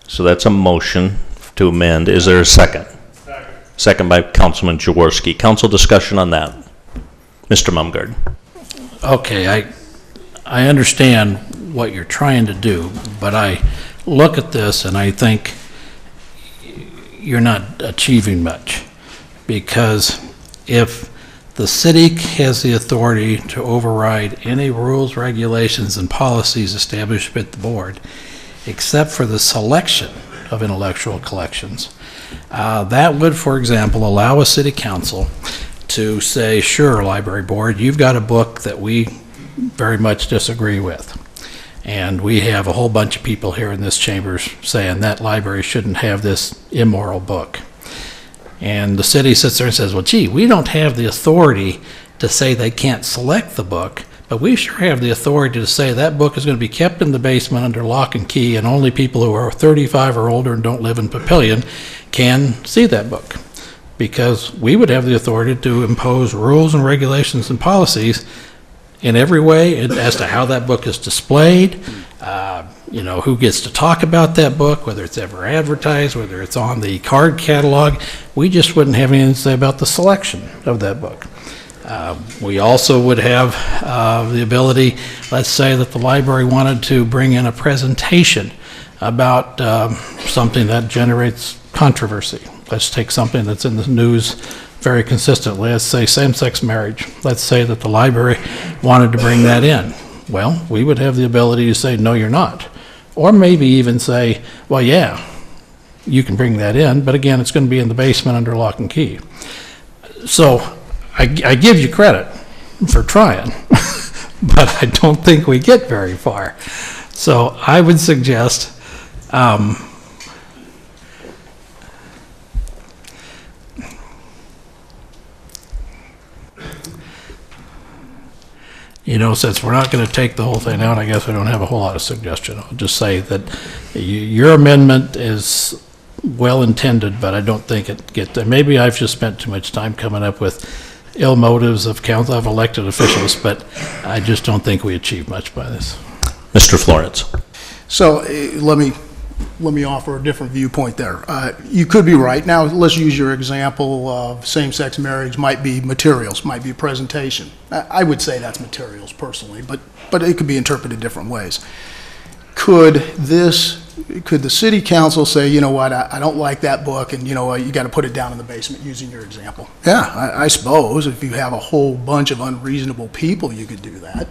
So that's a motion to amend. Is there a second? Second. Second by Councilman Jaworski. Council discussion on that. Mr. Mumgard. Okay, I understand what you're trying to do, but I look at this and I think you're not achieving much, because if the city has the authority to override any rules, regulations, and policies established by the board, except for the selection of intellectual collections, that would, for example, allow a city council to say, sure, library board, you've got a book that we very much disagree with. And we have a whole bunch of people here in this chamber saying that library shouldn't have this immoral book. And the city sits there and says, well, gee, we don't have the authority to say they can't select the book, but we sure have the authority to say that book is going to be kept in the basement under lock and key, and only people who are 35 or older and don't live in Papillion can see that book. Because we would have the authority to impose rules and regulations and policies in every way as to how that book is displayed, who gets to talk about that book, whether it's ever advertised, whether it's on the card catalog. We just wouldn't have anything to say about the selection of that book. We also would have the ability, let's say that the library wanted to bring in a presentation about something that generates controversy. Let's take something that's in the news very consistently. Let's say same-sex marriage. Let's say that the library wanted to bring that in. Well, we would have the ability to say, no, you're not. Or maybe even say, well, yeah, you can bring that in, but again, it's going to be in the basement under lock and key. So I give you credit for trying, but I don't think we get very far. So I would suggest since we're not going to take the whole thing out, I guess I don't have a whole lot of suggestion. I'll just say that your amendment is well intended, but I don't think it gets there. Maybe I've just spent too much time coming up with ill motives of elected officials, but I just don't think we achieve much by this. Mr. Florence. So let me offer a different viewpoint there. You could be right. Now, let's use your example of same-sex marriage might be materials, might be a presentation. I would say that's materials personally, but it could be interpreted different ways. Could the city council say, you know what, I don't like that book, and you know what, you got to put it down in the basement, using your example? Yeah, I suppose if you have a whole bunch of unreasonable people, you could do that.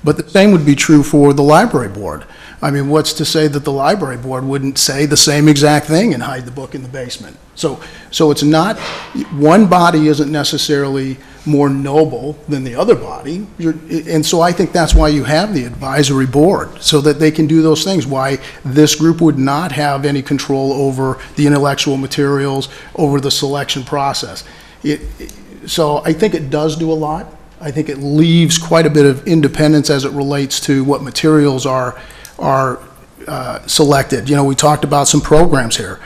But the same would be true for the library board. I mean, what's to say that the library board wouldn't say the same exact thing and hide the book in the basement? So it's not, one body isn't necessarily more noble than the other body. And so I think that's why you have the advisory board, so that they can do those things. Why this group would not have any control over the intellectual materials, over the selection process. So I think it does do a lot. I think it leaves quite a bit of independence as it relates to what materials are selected. We talked about some programs here.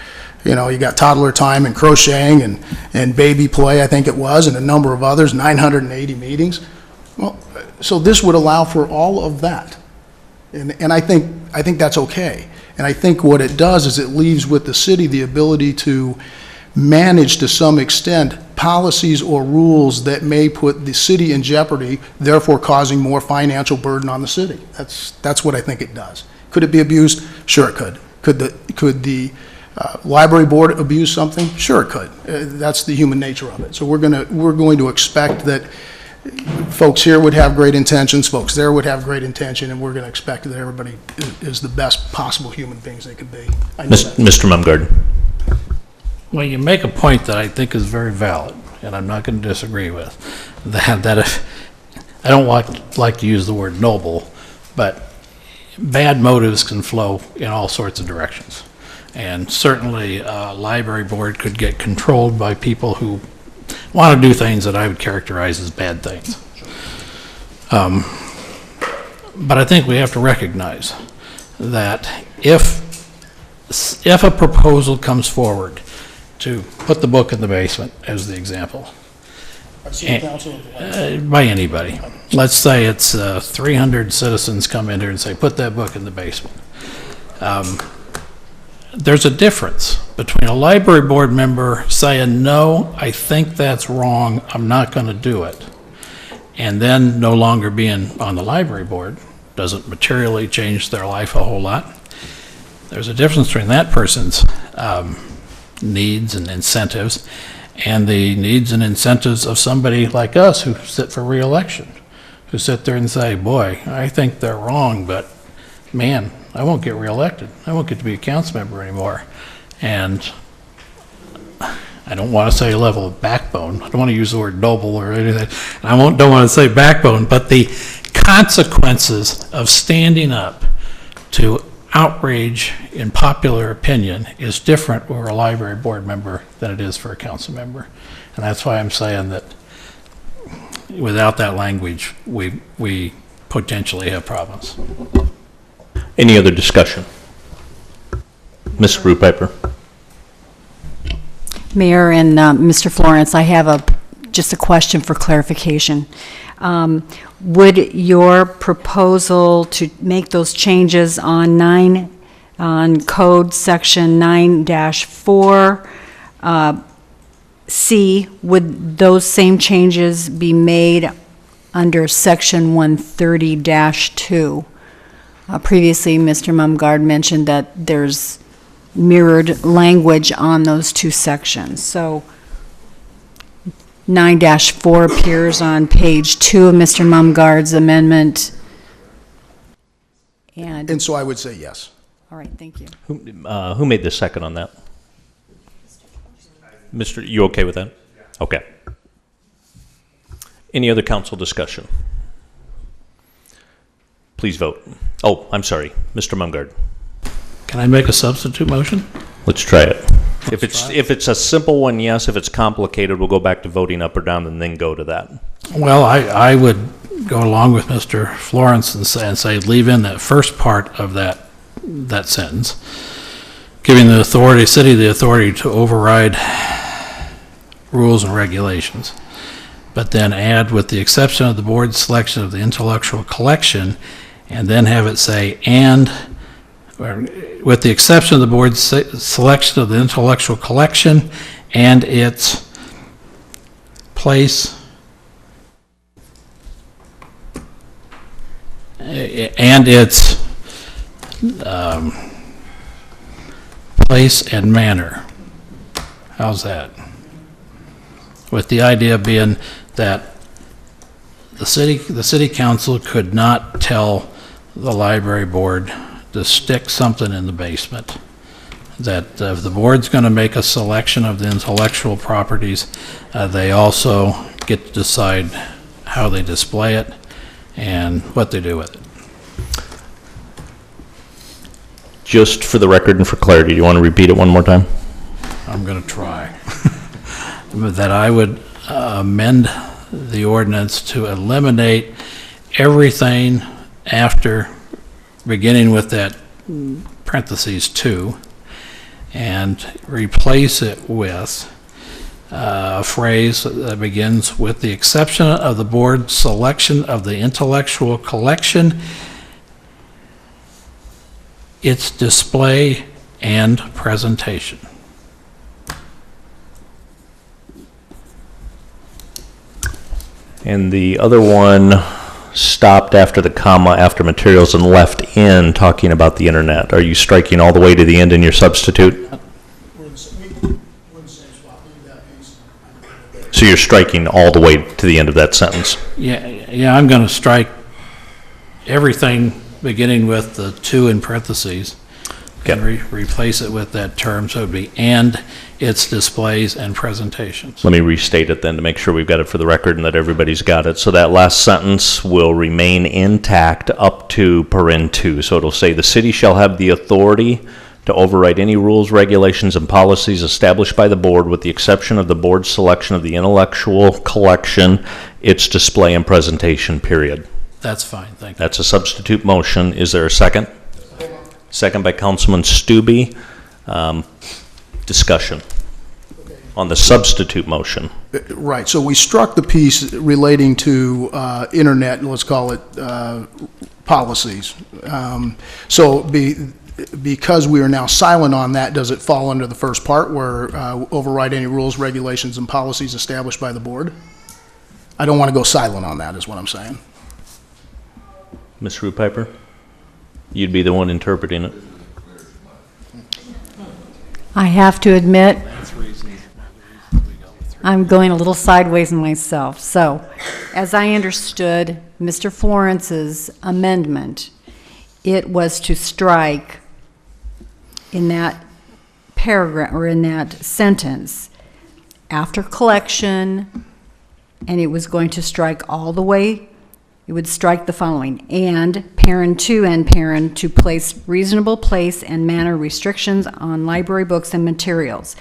You know, you got toddler time and crocheting and baby play, I think it was, and a number of others, 980 meetings. Well, so this would allow for all of that. And I think that's okay. And I think what it does is it leaves with the city the ability to manage to some extent policies or rules that may put the city in jeopardy, therefore causing more financial burden on the city. That's what I think it does. Could it be abused? Sure it could. Could the library board abuse something? Sure it could. That's the human nature of it. So we're going to expect that folks here would have great intentions, folks there would have great intention, and we're going to expect that everybody is the best possible human beings they could be. Mr. Mumgarden. Well, you make a point that I think is very valid, and I'm not going to disagree with. That if, I don't like to use the word noble, but bad motives can flow in all sorts of directions. And certainly a library board could get controlled by people who want to do things that I would characterize as bad things. But I think we have to recognize that if a proposal comes forward to put the book in the basement, as the example, by anybody, let's say it's 300 citizens come in here and say, put that book in the basement. There's a difference between a library board member saying, no, I think that's wrong, I'm not going to do it, and then no longer being on the library board. Doesn't materially change their life a whole lot. There's a difference between that person's needs and incentives and the needs and incentives of somebody like us who sit for re-election, who sit there and say, boy, I think they're wrong, but man, I won't get reelected. I won't get to be a council member anymore. And I don't want to say a level of backbone. I don't want to use the word noble or anything. I don't want to say backbone, but the consequences of standing up to outrage in popular opinion is different for a library board member than it is for a council member. And that's why I'm saying that without that language, we potentially have problems. Any other discussion? Ms. Rupiper. Mayor and Mr. Florence, I have just a question for clarification. Would your proposal to make those changes on code section 9-4 C, would those same changes be made under section 130-2? Previously, Mr. Mumgarde mentioned that there's mirrored language on those two sections. So 9-4 appears on page 2 of Mr. Mumgarde's amendment. And so I would say yes. All right, thank you. Who made the second on that? Mr. You okay with that? Yeah. Okay. Any other council discussion? Please vote. Oh, I'm sorry, Mr. Mumgarde. Can I make a substitute motion? Let's try it. If it's a simple one, yes. If it's complicated, we'll go back to voting up or down and then go to that. Well, I would go along with Mr. Florence and say leave in that first part of that sentence, giving the city the authority to override rules and regulations, but then add with the exception of the board's selection of the intellectual collection, and then have it say with the exception of the board's selection of the intellectual collection and its place place and manner. How's that? With the idea being that the city council could not tell the library board to stick something in the basement. That if the board's going to make a selection of the intellectual properties, they also get to decide how they display it and what they do with it. Just for the record and for clarity, do you want to repeat it one more time? I'm going to try. That I would amend the ordinance to eliminate everything after beginning with that parentheses 2, and replace it with a phrase that begins with the exception of the board's selection of the intellectual collection, its display and presentation. And the other one stopped after the comma, after materials, and left in talking about the internet. Are you striking all the way to the end in your substitute? So you're striking all the way to the end of that sentence? Yeah, I'm going to strike everything beginning with the two in parentheses and replace it with that term, so it would be and its displays and presentations. Let me restate it then to make sure we've got it for the record and that everybody's got it. So that last sentence will remain intact up to paren 2. So it'll say the city shall have the authority to override any rules, regulations, and policies established by the board with the exception of the board's selection of the intellectual collection, its display and presentation, period. That's fine, thank you. That's a substitute motion. Is there a second? Second by Councilman Stube. Discussion on the substitute motion. Right, so we struck the piece relating to internet, let's call it policies. Because we are now silent on that, does it fall under the first part where override any rules, regulations, and policies established by the board? I don't want to go silent on that, is what I'm saying. Ms. Rupiper, you'd be the one interpreting it. I have to admit, I'm going a little sideways myself. So, as I understood Mr. Florence's amendment, it was to strike in that paragraph, or in that sentence, after collection, and it was going to strike all the way, it would strike the following, and paren 2 and paren to place reasonable place and manner restrictions on library books and materials,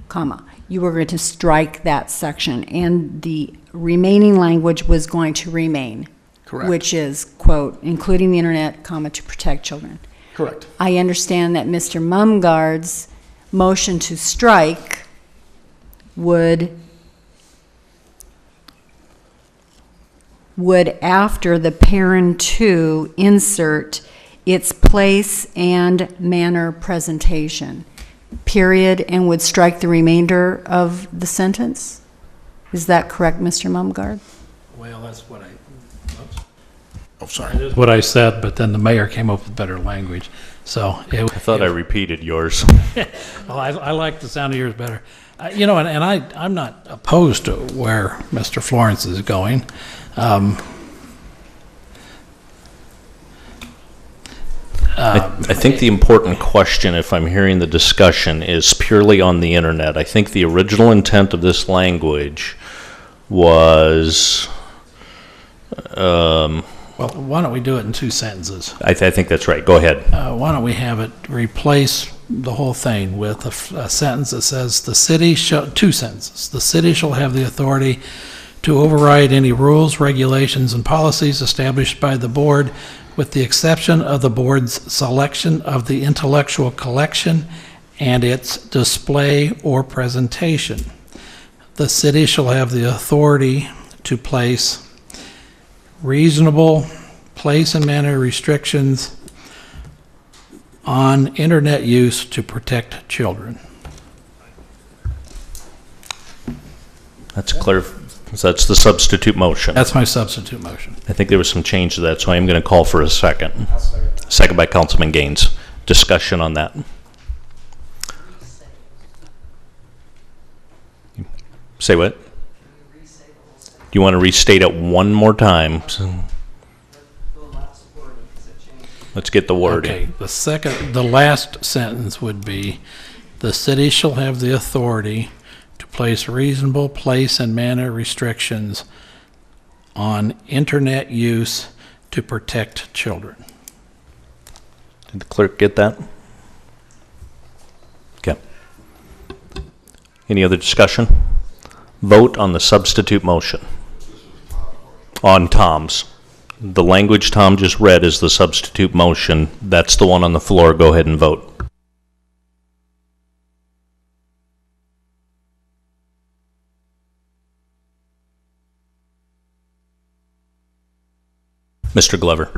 comma. You were going to strike that section, and the remaining language was going to remain. Correct. Which is, quote, including the internet, comma, to protect children. Correct. I understand that Mr. Mumgard's motion to strike would after the paren 2 insert its place and manner presentation, period, and would strike the remainder of the sentence? Is that correct, Mr. Mumgard? Well, that's what Oh, sorry. That is what I said, but then the mayor came up with better language. So I thought I repeated yours. Well, I like the sound of yours better. You know, and I'm not opposed to where Mr. Florence is going. I think the important question, if I'm hearing the discussion, is purely on the internet. I think the original intent of this language was... well, why don't we do it in two sentences? I think that's right. Go ahead. Why don't we have it replace the whole thing with a sentence that says the city shall, two sentences. The city shall have the authority to override any rules, regulations, and policies established by the board with the exception of the board's selection of the intellectual collection and its display or presentation. The city shall have the authority to place reasonable place and manner restrictions on internet use to protect children. That's clear. So that's the substitute motion. That's my substitute motion. I think there was some change to that, so I am going to call for a second. Second by Councilman Gaines. Discussion on that. Say what? Do you want to restate it one more time? Let's get the wording. Okay, the last sentence would be, the city shall have the authority to place reasonable place and manner restrictions on internet use to protect children. Did the clerk get that? Okay. Any other discussion? Vote on the substitute motion. On Tom's. The language Tom just read is the substitute motion. That's the one on the floor. Go ahead and vote. Mr. Glover.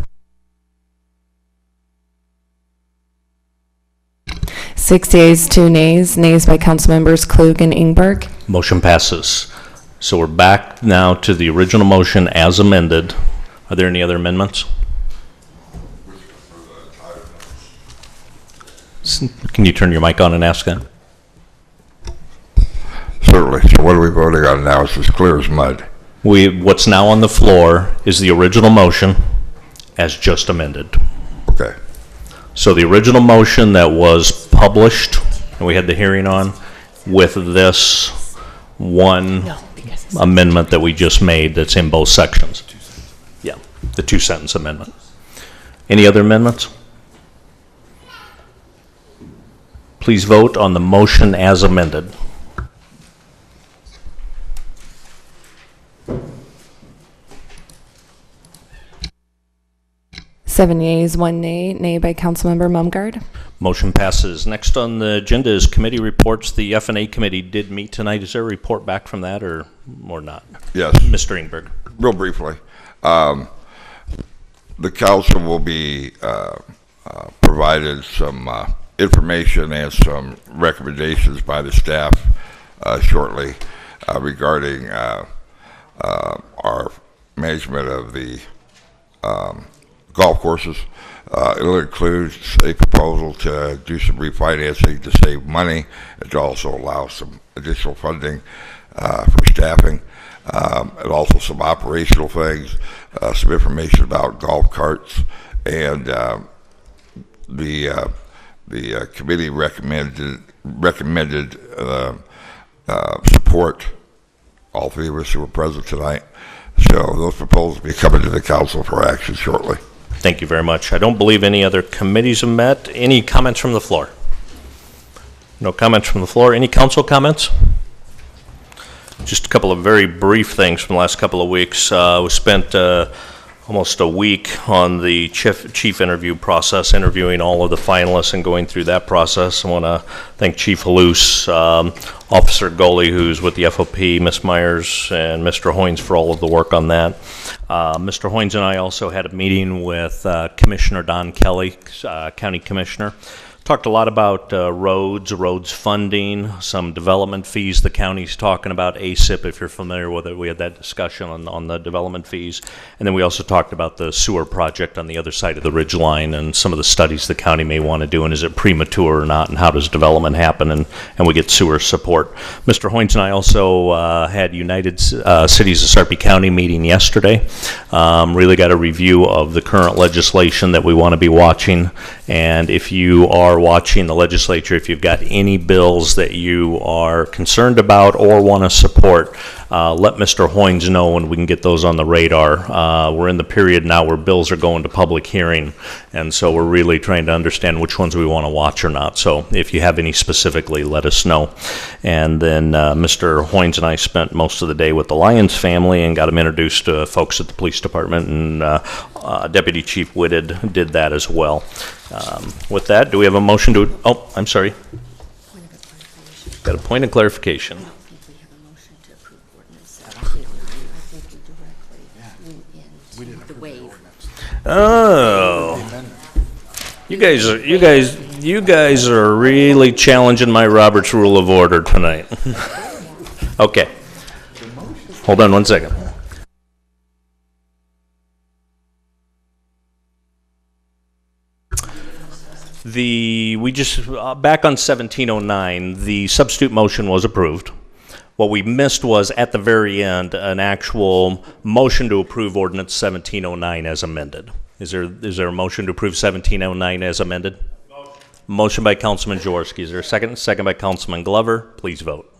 6 yeas, 2 nays. Nays by council members Klug and Ingberg. Motion passes. So we're back now to the original motion as amended. Are there any other amendments? Can you turn your mic on and ask that? Certainly. So what are we voting on now? It's as clear as mud. What's now on the floor is the original motion as just amended. Okay. So the original motion that was published and we had the hearing on with this one amendment that we just made that's in both sections. Yeah, the 2-sentence amendment. Any other amendments? Please vote on the motion as amended. Seven yeas, 1 nay. Nay by Councilmember Mumgard. Motion passes. Next on the agenda is committee reports. The F&A committee did meet tonight. Is there a report back from that or not? Yes. Mr. Ingberg. Real briefly. The council will be provided some information and some recommendations by the staff shortly regarding our management of the golf courses. It'll include a proposal to do some refinancing to save money and to also allow some additional funding for staffing, and also some operational things, some information about golf carts, and the committee recommended support. All three of us who were present tonight. So those proposals will be coming to the council for action shortly. Thank you very much. I don't believe any other committees have met. Any comments from the floor? No comments from the floor. Any council comments? Just a couple of very brief things from the last couple of weeks. We spent almost a week on the chief interview process, interviewing all of the finalists and going through that process. I want to thank Chief Halous, Officer Goley, who's with the FOP, Ms. Myers, and Mr. Hoynes for all of the work on that. Mr. Hoynes and I also had a meeting with Commissioner Don Kelly, County Commissioner. Talked a lot about roads funding, some development fees the county's talking about, ASIP, if you're familiar with it. We had that discussion on the development fees. And then we also talked about the sewer project on the other side of the ridge line and some of the studies the county may want to do, and is it premature or not, and how does development happen, and we get sewer support. Mr. Hoynes and I also had United Cities of Sarpy County meeting yesterday. Really got a review of the current legislation that we want to be watching, and if you are watching the legislature, if you've got any bills that you are concerned about or want to support, let Mr. Hoynes know and we can get those on the radar. We're in the period now where bills are going to public hearing, and so we're really trying to understand which ones we want to watch or not. So if you have any specifically, let us know. And then Mr. Hoynes and I spent most of the day with the Lyons family and got them introduced to folks at the police department, and Deputy Chief Whitted did that as well. With that, do we have a motion to, oh, I'm sorry. Got a point of clarification. Oh, you guys are really challenging my Robert's Rule of Order tonight. Okay, hold on one second. Back on 1709, the substitute motion was approved. What we missed was, at the very end, an actual motion to approve ordinance 1709 as amended. Is there a motion to approve 1709 as amended? Motion by Councilman Jaworski. Is there a second? Second by Councilman Glover. Please vote.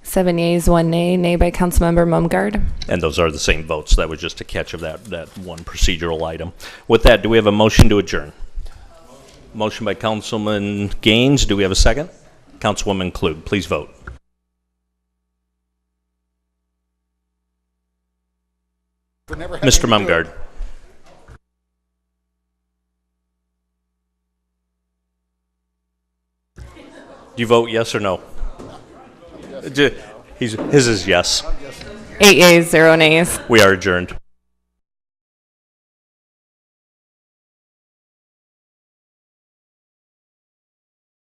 Seven yeas, 1 nay. Nay by Councilmember Mumgard. And those are the same votes. That was just a catch of that one procedural item. With that, do we have a motion to adjourn? Motion by Councilman Gaines. Do we have a second? Councilwoman Klug, please vote. Mr. Mumgard. Do you vote yes or no? His is yes. 8 yeas, 0 nays. We are adjourned.